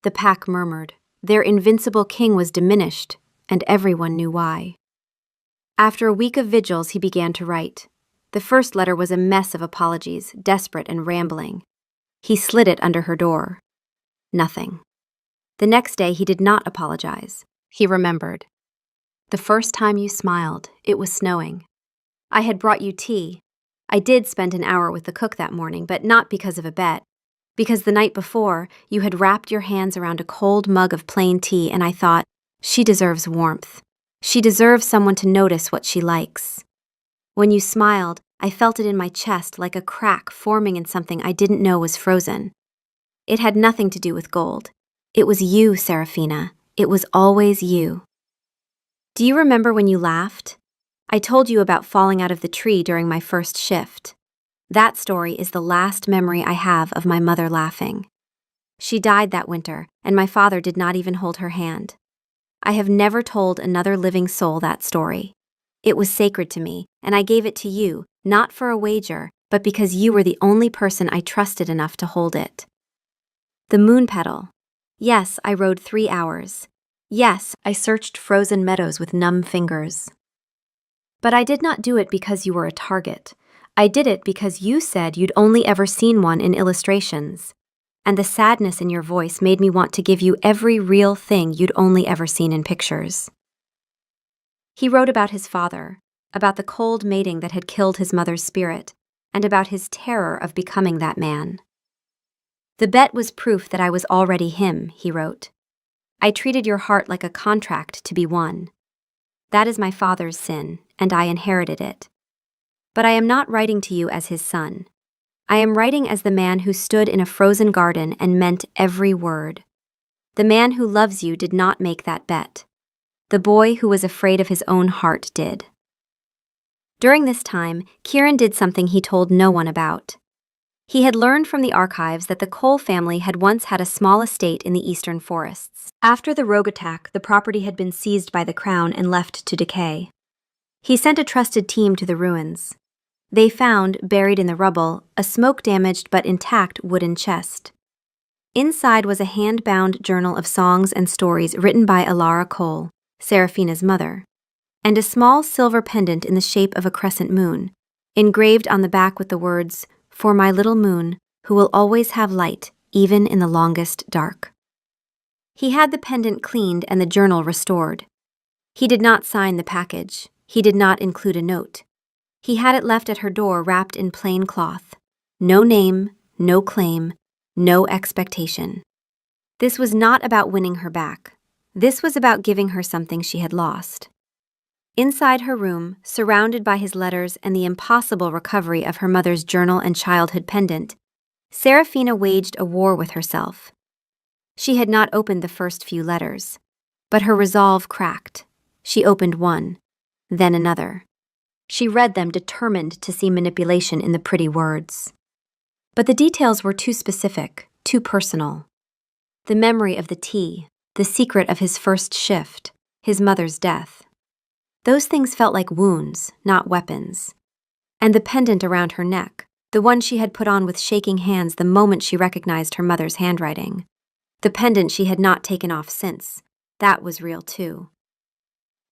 The pack murmured. Their invincible king was diminished, and everyone knew why. After a week of vigils, he began to write. The first letter was a mess of apologies, desperate and rambling. He slid it under her door. Nothing. The next day, he did not apologize. He remembered. "The first time you smiled, it was snowing. I had brought you tea. I did spend an hour with the cook that morning, but not because of a bet. Because the night before, you had wrapped your hands around a cold mug of plain tea, and I thought, she deserves warmth. She deserves someone to notice what she likes. When you smiled, I felt it in my chest like a crack forming in something I didn't know was frozen. It had nothing to do with gold. It was you, Seraphina. It was always you. Do you remember when you laughed? I told you about falling out of the tree during my first shift. That story is the last memory I have of my mother laughing. She died that winter, and my father did not even hold her hand. I have never told another living soul that story. It was sacred to me, and I gave it to you, not for a wager, but because you were the only person I trusted enough to hold it. The moon petal. Yes, I rode 3 hours. Yes, I searched frozen meadows with numb fingers. But I did not do it because you were a target. I did it because you said you'd only ever seen one in illustrations. And the sadness in your voice made me want to give you every real thing you'd only ever seen in pictures." He wrote about his father, about the cold mating that had killed his mother's spirit, and about his terror of becoming that man. "The bet was proof that I was already him," he wrote. "I treated your heart like a contract to be won. That is my father's sin, and I inherited it. But I am not writing to you as his son. I am writing as the man who stood in a frozen garden and meant every word. The man who loves you did not make that bet. The boy who was afraid of his own heart did." During this time, Kieran did something he told no one about. He had learned from the archives that the Cole family had once had a small estate in the eastern forests. After the rogue attack, the property had been seized by the crown and left to decay. He sent a trusted team to the ruins. They found, buried in the rubble, a smoke-damaged but intact wooden chest. Inside was a hand-bound journal of songs and stories written by Alara Cole, Seraphina's mother, and a small silver pendant in the shape of a crescent moon, engraved on the back with the words, "For my little moon, who will always have light, even in the longest dark." He had the pendant cleaned and the journal restored. He did not sign the package. He did not include a note. He had it left at her door wrapped in plain cloth. No name, no claim, no expectation. This was not about winning her back. This was about giving her something she had lost. Inside her room, surrounded by his letters and the impossible recovery of her mother's journal and childhood pendant, Seraphina waged a war with herself. She had not opened the first few letters, but her resolve cracked. She opened one, then another. She read them, determined to see manipulation in the pretty words. But the details were too specific, too personal. The memory of the tea, the secret of his first shift, his mother's death. Those things felt like wounds, not weapons. And the pendant around her neck, the one she had put on with shaking hands the moment she recognized her mother's handwriting. The pendant she had not taken off since, that was real too.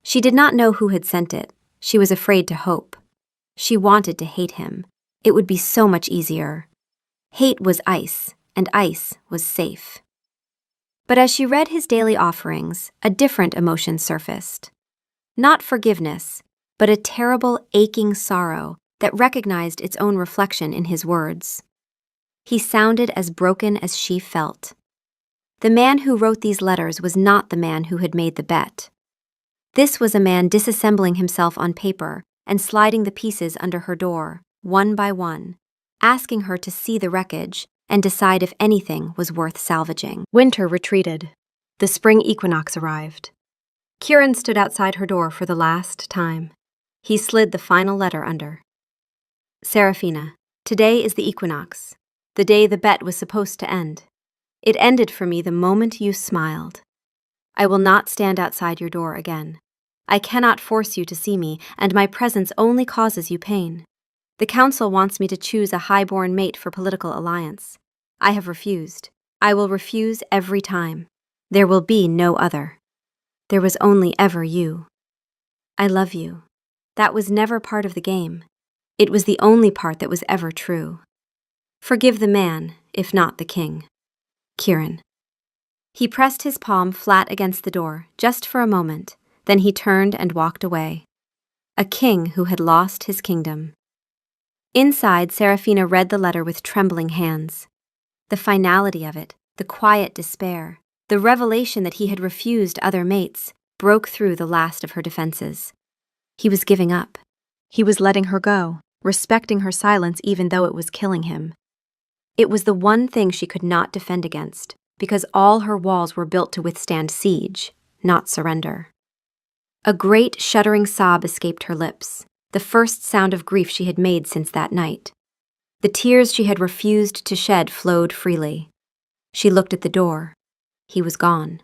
She did not know who had sent it. She was afraid to hope. She wanted to hate him. It would be so much easier. Hate was ice, and ice was safe. But as she read his daily offerings, a different emotion surfaced. Not forgiveness, but a terrible, aching sorrow that recognized its own reflection in his words. He sounded as broken as she felt. The man who wrote these letters was not the man who had made the bet. This was a man disassembling himself on paper and sliding the pieces under her door, one by one, asking her to see the wreckage and decide if anything was worth salvaging. Winter retreated. The spring equinox arrived. Kieran stood outside her door for the last time. He slid the final letter under. Seraphina, today is the equinox, the day the bet was supposed to end. It ended for me the moment you smiled. I will not stand outside your door again. I cannot force you to see me, and my presence only causes you pain. The council wants me to choose a high-born mate for political alliance. I have refused. I will refuse every time. There will be no other. There was only ever you. I love you. That was never part of the game. It was the only part that was ever true. Forgive the man, if not the king. Kieran. He pressed his palm flat against the door, just for a moment, then he turned and walked away. A king who had lost his kingdom. Inside, Seraphina read the letter with trembling hands. The finality of it, the quiet despair, the revelation that he had refused other mates, broke through the last of her defenses. He was giving up. He was letting her go, respecting her silence even though it was killing him. It was the one thing she could not defend against, because all her walls were built to withstand siege, not surrender. A great shuddering sob escaped her lips, the first sound of grief she had made since that night. The tears she had refused to shed flowed freely. She looked at the door. He was gone.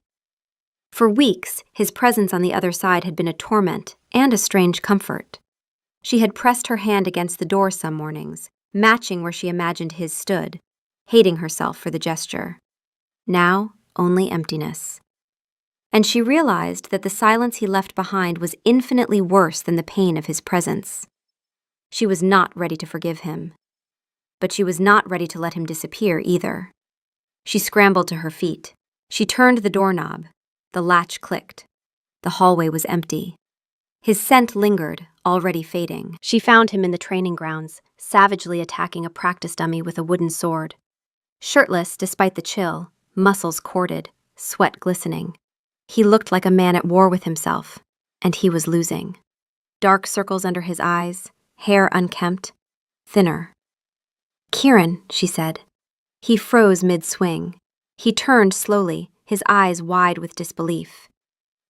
For weeks, his presence on the other side had been a torment and a strange comfort. She had pressed her hand against the door some mornings, matching where she imagined his stood, hating herself for the gesture. Now, only emptiness. And she realized that the silence he left behind was infinitely worse than the pain of his presence. She was not ready to forgive him. But she was not ready to let him disappear either. She scrambled to her feet. She turned the doorknob. The latch clicked. The hallway was empty. His scent lingered, already fading. She found him in the training grounds, savagely attacking a practice dummy with a wooden sword. Shirtless despite the chill, muscles corded, sweat glistening. He looked like a man at war with himself, and he was losing. Dark circles under his eyes, hair unkempt, thinner. "Kieran," she said. He froze mid-swing. He turned slowly, his eyes wide with disbelief.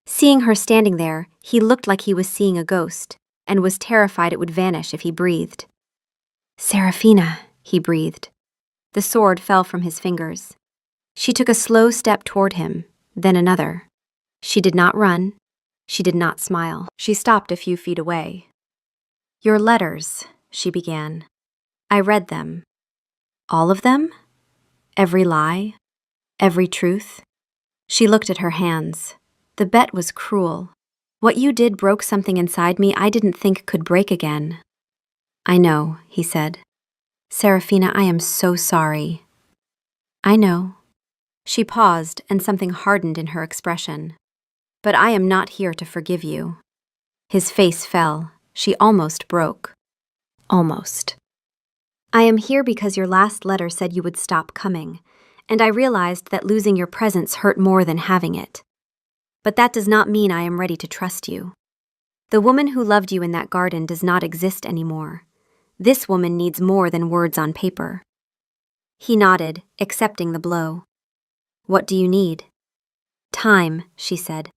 Seeing her standing there, he looked like he was seeing a ghost, and was terrified it would vanish if he breathed. "Seraphina," he breathed. The sword fell from his fingers. She took a slow step toward him, then another. She did not run. She did not smile. She stopped a few feet away, Your letters, she began. I read them. All of them? Every lie? Every truth? She looked at her hands. The bet was cruel. What you did broke something inside me I didn't think could break again. I know, he said. Serafina, I am so sorry. I know. She paused, and something hardened in her expression. But I am not here to forgive you. His face fell. She almost broke. Almost. I am here because your last letter said you would stop coming, and I realized that losing your presence hurt more than having it. But that does not mean I am ready to trust you. The woman who loved you in that garden does not exist anymore. This woman needs more than words on paper. He nodded, accepting the blow. What do you need? Time, she said.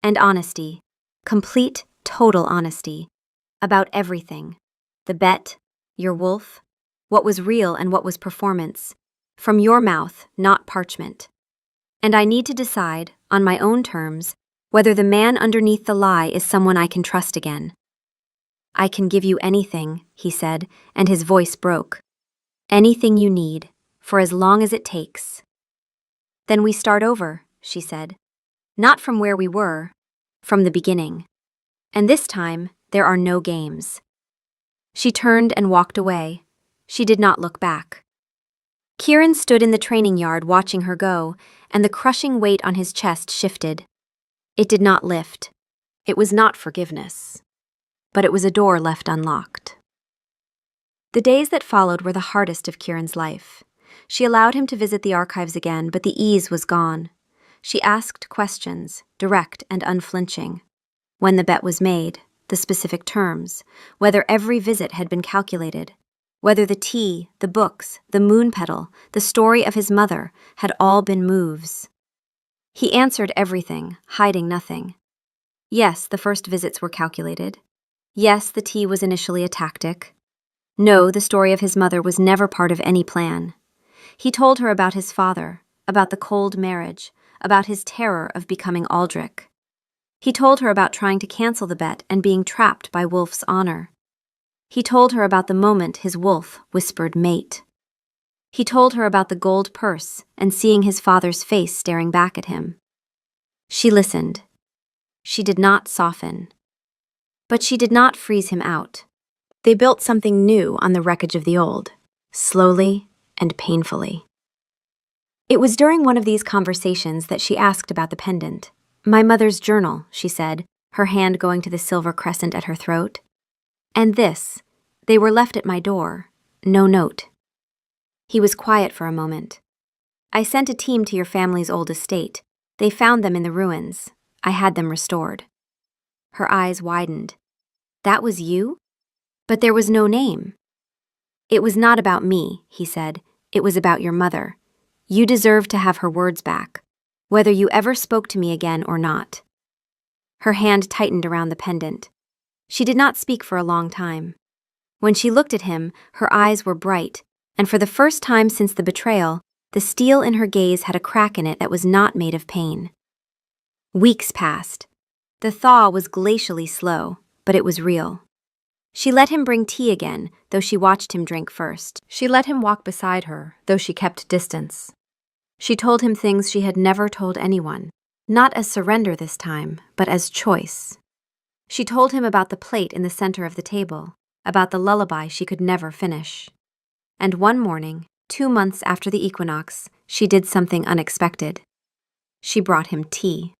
And honesty. Complete, total honesty. About everything. The bet, your wolf, what was real and what was performance. From your mouth, not parchment. And I need to decide, on my own terms, whether the man underneath the lie is someone I can trust again. I can give you anything, he said, and his voice broke. Anything you need, for as long as it takes. Then we start over, she said. Not from where we were, from the beginning. And this time, there are no games. She turned and walked away. She did not look back. Kieran stood in the training yard watching her go, and the crushing weight on his chest shifted. It did not lift. It was not forgiveness. But it was a door left unlocked. The days that followed were the hardest of Kieran's life. She allowed him to visit the archives again, but the ease was gone. She asked questions, direct and unflinching. When the bet was made, the specific terms, whether every visit had been calculated, whether the tea, the books, the moon petal, the story of his mother had all been moves. He answered everything, hiding nothing. Yes, the first visits were calculated. Yes, the tea was initially a tactic. No, the story of his mother was never part of any plan. He told her about his father, about the cold marriage, about his terror of becoming Aldrich. He told her about trying to cancel the bet and being trapped by Wolf's honor. He told her about the moment his wolf whispered mate. He told her about the gold purse and seeing his father's face staring back at him. She listened. She did not soften. But she did not freeze him out. They built something new on the wreckage of the old, slowly and painfully. It was during one of these conversations that she asked about the pendant. My mother's journal, she said, her hand going to the silver crescent at her throat. And this, they were left at my door, no note. He was quiet for a moment. I sent a team to your family's old estate. They found them in the ruins. I had them restored. Her eyes widened. That was you? But there was no name. It was not about me, he said. It was about your mother. You deserve to have her words back, whether you ever spoke to me again or not. Her hand tightened around the pendant. She did not speak for a long time. When she looked at him, her eyes were bright, and for the first time since the betrayal, the steel in her gaze had a crack in it that was not made of pain. Weeks passed. The thaw was glacially slow, but it was real. She let him bring tea again, though she watched him drink first. She let him walk beside her, though she kept distance. She told him things she had never told anyone, not as surrender this time, but as choice. She told him about the plate in the center of the table, about the lullaby she could never finish. And one morning, 2 months after the equinox, she did something unexpected. She brought him tea.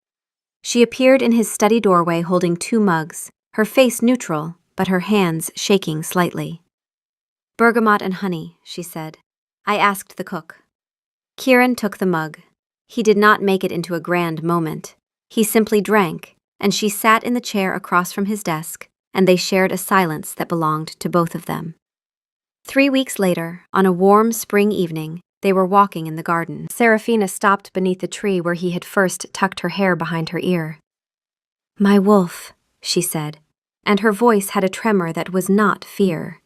She appeared in his study doorway holding 2 mugs, her face neutral, but her hands shaking slightly. Bergamot and honey, she said. I asked the cook. Kieran took the mug. He did not make it into a grand moment. He simply drank, and she sat in the chair across from his desk, and they shared a silence that belonged to both of them. 3 weeks later, on a warm spring evening, they were walking in the garden. Serafina stopped beneath the tree where he had first tucked her hair behind her ear. My wolf, she said, and her voice had a tremor that was not fear.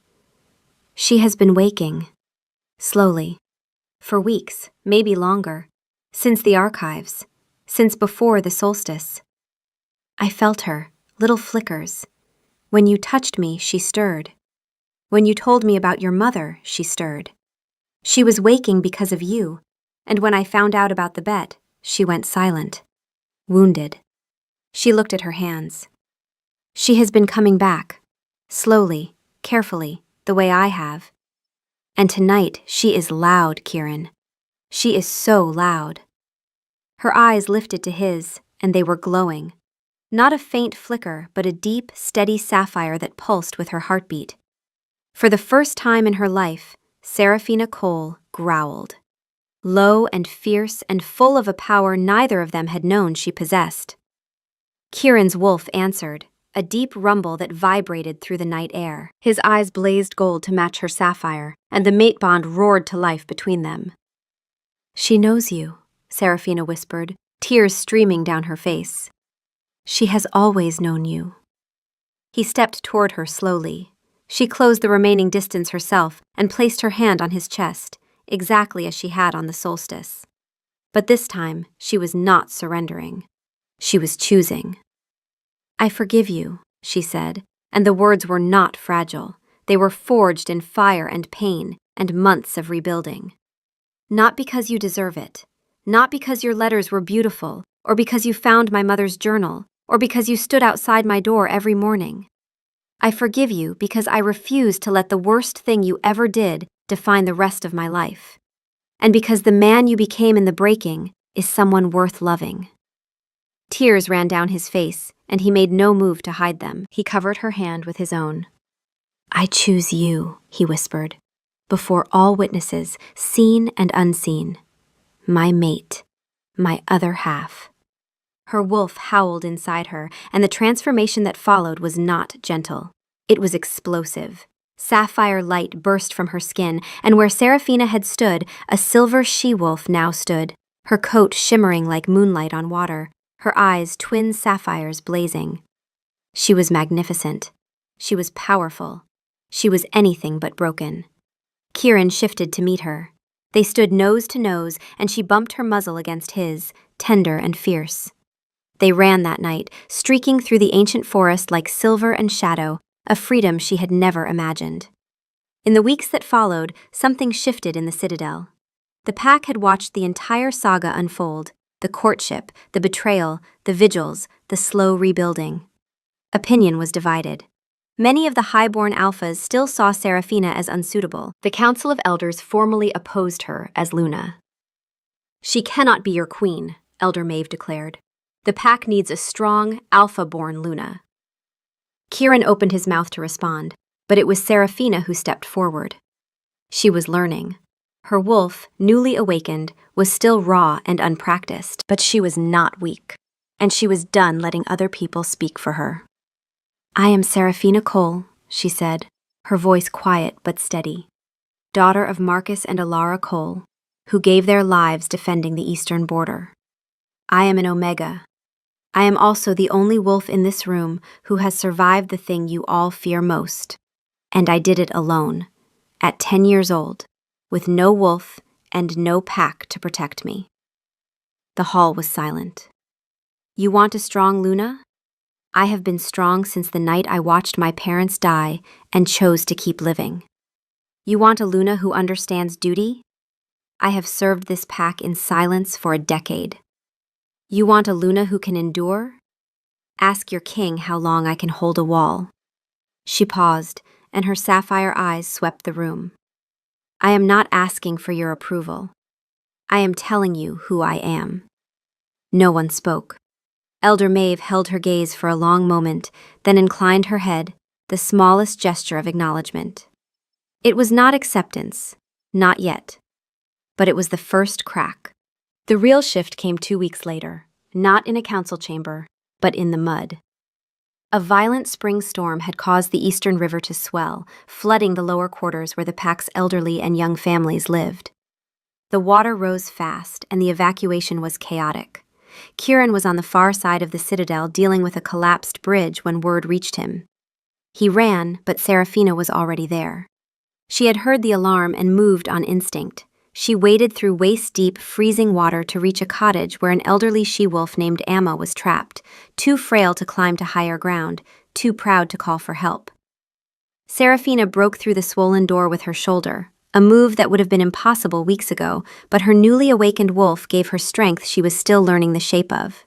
She has been waking. Slowly. For weeks, maybe longer. Since the archives. Since before the solstice. I felt her, little flickers. When you touched me, she stirred. When you told me about your mother, she stirred. She was waking because of you, and when I found out about the bet, she went silent, wounded. She looked at her hands. She has been coming back, slowly, carefully, the way I have. And tonight she is loud, Kieran. She is so loud. Her eyes lifted to his, and they were glowing. Not a faint flicker, but a deep, steady sapphire that pulsed with her heartbeat. For the first time in her life, Serafina Cole growled. Low and fierce and full of a power neither of them had known she possessed. Kieran's wolf answered, a deep rumble that vibrated through the night air. His eyes blazed gold to match her sapphire, and the mate bond roared to life between them. She knows you, Serafina whispered, tears streaming down her face. She has always known you. He stepped toward her slowly. She closed the remaining distance herself and placed her hand on his chest, exactly as she had on the solstice. But this time, she was not surrendering. She was choosing. I forgive you, she said, and the words were not fragile. They were forged in fire and pain and months of rebuilding. Not because you deserve it, not because your letters were beautiful, or because you found my mother's journal, or because you stood outside my door every morning. I forgive you because I refuse to let the worst thing you ever did define the rest of my life. And because the man you became in the breaking is someone worth loving. Tears ran down his face, and he made no move to hide them. He covered her hand with his own. I choose you, he whispered, before all witnesses, seen and unseen. My mate, my other half. Her wolf howled inside her, and the transformation that followed was not gentle. It was explosive. Sapphire light burst from her skin, and where Serafina had stood, a silver she-wolf now stood, her coat shimmering like moonlight on water, her eyes twin sapphires blazing. She was magnificent. She was powerful. She was anything but broken. Kieran shifted to meet her. They stood nose to nose, and she bumped her muzzle against his, tender and fierce. They ran that night, streaking through the ancient forest like silver and shadow, a freedom she had never imagined. In the weeks that followed, something shifted in the citadel. The pack had watched the entire saga unfold, the courtship, the betrayal, the vigils, the slow rebuilding. Opinion was divided. Many of the highborn alphas still saw Serafina as unsuitable. The Council of Elders formally opposed her as Luna. She cannot be your queen, Elder Maeve declared. The pack needs a strong, alpha-born Luna. Kieran opened his mouth to respond, but it was Serafina who stepped forward. She was learning. Her wolf, newly awakened, was still raw and unpracticed, but she was not weak, and she was done letting other people speak for her. I am Serafina Cole, she said, her voice quiet but steady, daughter of Marcus and Alara Cole, who gave their lives defending the eastern border. I am an Omega. I am also the only wolf in this room who has survived the thing you all fear most. And I did it alone, at 10 years old, with no wolf and no pack to protect me. The hall was silent. You want a strong Luna? I have been strong since the night I watched my parents die and chose to keep living. You want a Luna who understands duty? I have served this pack in silence for a decade. You want a Luna who can endure? Ask your king how long I can hold a wall. She paused, and her sapphire eyes swept the room. I am not asking for your approval. I am telling you who I am. No one spoke. Elder Maeve held her gaze for a long moment, then inclined her head, the smallest gesture of acknowledgement. It was not acceptance, not yet. But it was the first crack. The real shift came 2 weeks later, not in a council chamber, but in the mud. A violent spring storm had caused the eastern river to swell, flooding the lower quarters where the pack's elderly and young families lived. The water rose fast, and the evacuation was chaotic. Kieran was on the far side of the citadel dealing with a collapsed bridge when word reached him. He ran, but Serafina was already there. She had heard the alarm and moved on instinct, She waded through waist-deep, freezing water to reach a cottage where an elderly she-wolf named Amma was trapped, too frail to climb to higher ground, too proud to call for help. Serafina broke through the swollen door with her shoulder, a move that would have been impossible weeks ago, but her newly awakened wolf gave her strength she was still learning the shape of.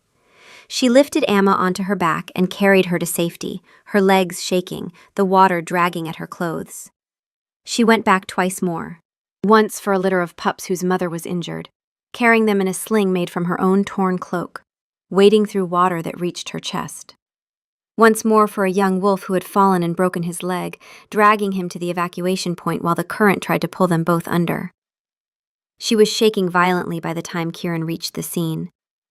She lifted Amma onto her back and carried her to safety, her legs shaking, the water dragging at her clothes. She went back twice more, once for a litter of pups whose mother was injured, carrying them in a sling made from her own torn cloak, wading through water that reached her chest. Once more for a young wolf who had fallen and broken his leg, dragging him to the evacuation point while the current tried to pull them both under. She was shaking violently by the time Kieran reached the scene.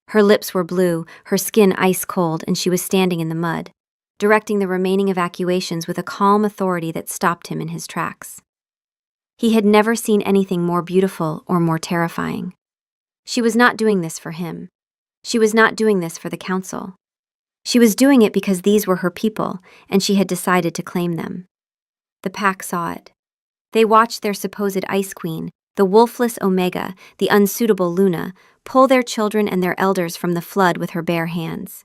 Her lips were blue, her skin ice cold, and she was standing in the mud, directing the remaining evacuations with a calm authority that stopped him in his tracks. He had never seen anything more beautiful or more terrifying. She was not doing this for him. She was not doing this for the council. She was doing it because these were her people, and she had decided to claim them. The pack saw it. They watched their supposed Ice Queen, the wolfless Omega, the unsuitable Luna, pull their children and their elders from the flood with her bare hands.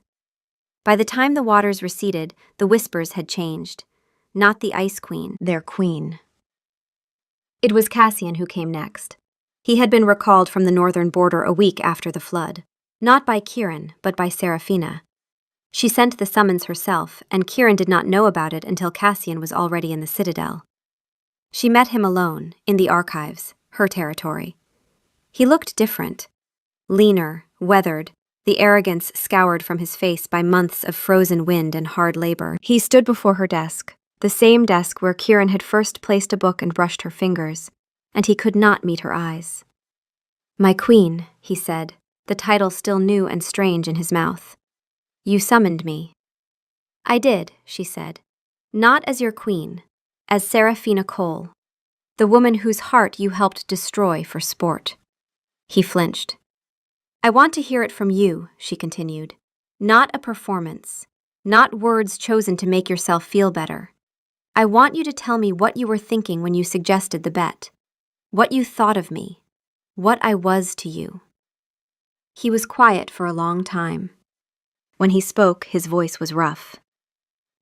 By the time the waters receded, the whispers had changed. Not the Ice Queen, their queen. It was Cassian who came next. He had been recalled from the northern border a week after the flood. Not by Kieran, but by Serafina. She sent the summons herself, and Kieran did not know about it until Cassian was already in the citadel. She met him alone, in the archives, her territory. He looked different. Leaner, weathered, the arrogance scoured from his face by months of frozen wind and hard labor. He stood before her desk, the same desk where Kieran had first placed a book and brushed her fingers, and he could not meet her eyes. "My queen," he said, the title still new and strange in his mouth. "You summoned me." "I did," she said. "Not as your queen, as Serafina Cole, the woman whose heart you helped destroy for sport." He flinched. "I want to hear it from you," she continued. "Not a performance, not words chosen to make yourself feel better. I want you to tell me what you were thinking when you suggested the bet, what you thought of me, what I was to you." He was quiet for a long time. When he spoke, his voice was rough.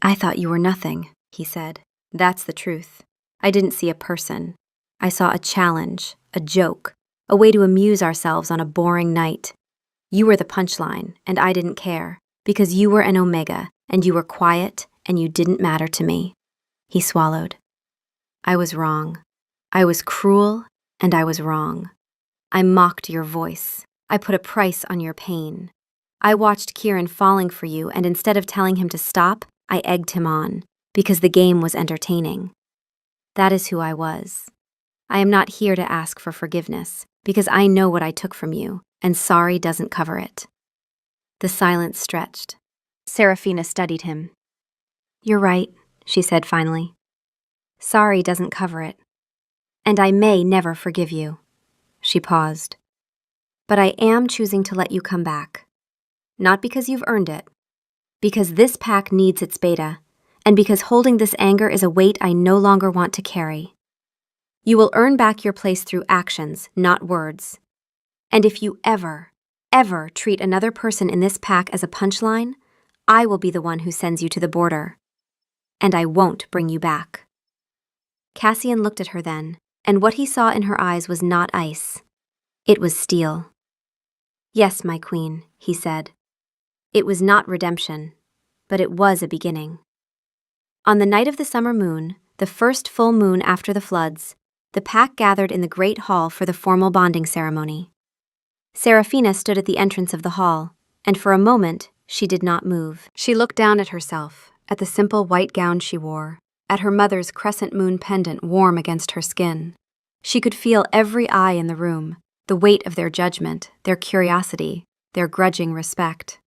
"I thought you were nothing," he said. "That's the truth. I didn't see a person. I saw a challenge, a joke, a way to amuse ourselves on a boring night. You were the punchline, and I didn't care, because you were an Omega, and you were quiet, and you didn't matter to me." He swallowed. "I was wrong. I was cruel, and I was wrong. I mocked your voice. I put a price on your pain. I watched Kieran falling for you, and instead of telling him to stop, I egged him on, because the game was entertaining. That is who I was. I am not here to ask for forgiveness, because I know what I took from you, and sorry doesn't cover it." The silence stretched. Serafina studied him. "You're right," she said finally. "Sorry doesn't cover it. And I may never forgive you." She paused. "But I am choosing to let you come back. Not because you've earned it. Because this pack needs its beta, and because holding this anger is a weight I no longer want to carry. You will earn back your place through actions, not words. And if you ever treat another person in this pack as a punchline, I will be the one who sends you to the border. And I won't bring you back." Cassian looked at her then, and what he saw in her eyes was not ice. It was steel. "Yes, my queen," he said. "It was not redemption, but it was a beginning." On the night of the summer moon, the first full moon after the floods, the pack gathered in the great hall for the formal bonding ceremony. Serafina stood at the entrance of the hall, and for a moment she did not move. She looked down at herself, at the simple white gown she wore, at her mother's crescent moon pendant warm against her skin. She could feel every eye in the room, the weight of their judgment, their curiosity, their grudging respect.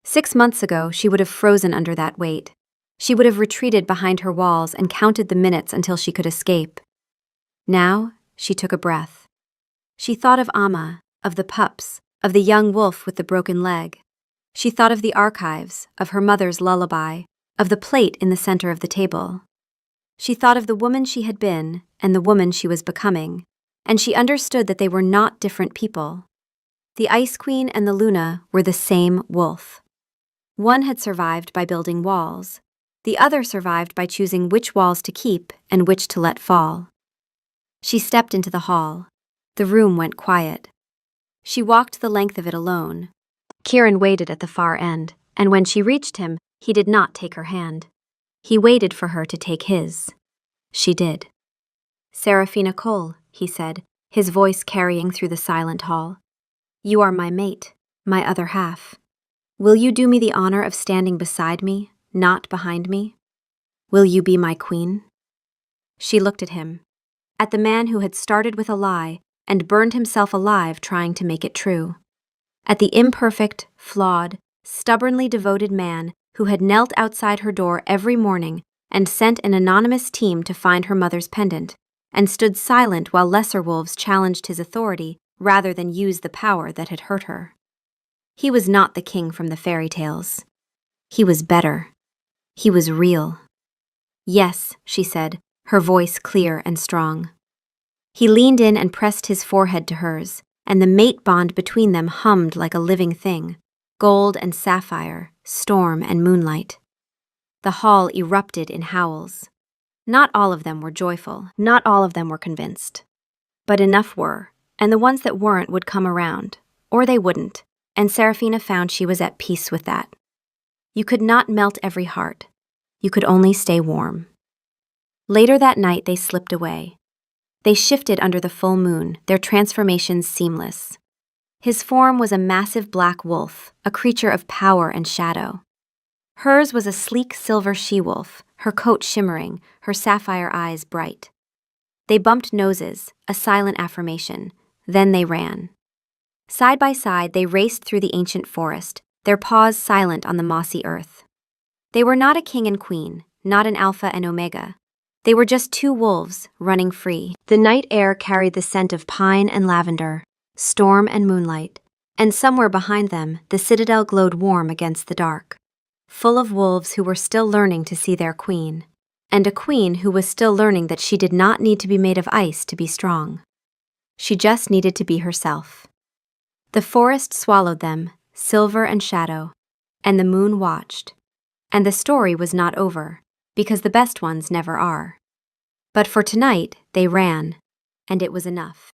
6 months ago, she would have frozen under that weight. She would have retreated behind her walls and counted the minutes until she could escape. Now, she took a breath. She thought of Amma, of the pups, of the young wolf with the broken leg. She thought of the archives, of her mother's lullaby, of the plate in the center of the table. She thought of the woman she had been and the woman she was becoming, and she understood that they were not different people. The Ice Queen and the Luna were the same wolf. One had survived by building walls. The other survived by choosing which walls to keep and which to let fall. She stepped into the hall. The room went quiet. She walked the length of it alone. Kieran waited at the far end, and when she reached him, he did not take her hand. He waited for her to take his. She did. "Seraphina Cole," he said, his voice carrying through the silent hall. "You are my mate, my other half. Will you do me the honor of standing beside me, not behind me? Will you be my queen?" She looked at him, at the man who had started with a lie and burned himself alive trying to make it true, at the imperfect, flawed, stubbornly devoted man who had knelt outside her door every morning and sent an anonymous team to find her mother's pendant, and stood silent while lesser wolves challenged his authority rather than used the power that had hurt her. He was not the king from the fairy tales. He was better. He was real. "Yes," she said, her voice clear and strong. He leaned in and pressed his forehead to hers, and the mate bond between them hummed like a living thing, gold and sapphire, storm and moonlight. The hall erupted in howls. Not all of them were joyful, not all of them were convinced. But enough were, and the ones that weren't would come around, or they wouldn't, and Seraphina found she was at peace with that. You could not melt every heart. You could only stay warm. Later that night they slipped away. They shifted under the full moon, their transformations seamless. His form was a massive black wolf, a creature of power and shadow. Hers was a sleek silver she-wolf, her coat shimmering, her sapphire eyes bright. They bumped noses, a silent affirmation. Then they ran. Side by side, they raced through the ancient forest, their paws silent on the mossy earth. They were not a king and queen, not an alpha and omega. They were just two wolves, running free. The night air carried the scent of pine and lavender, storm and moonlight, and somewhere behind them, the citadel glowed warm against the dark, full of wolves who were still learning to see their queen, and a queen who was still learning that she did not need to be made of ice to be strong. She just needed to be herself. The forest swallowed them, silver and shadow, and the moon watched. And the story was not over, because the best ones never are. But for tonight, they ran, and it was enough.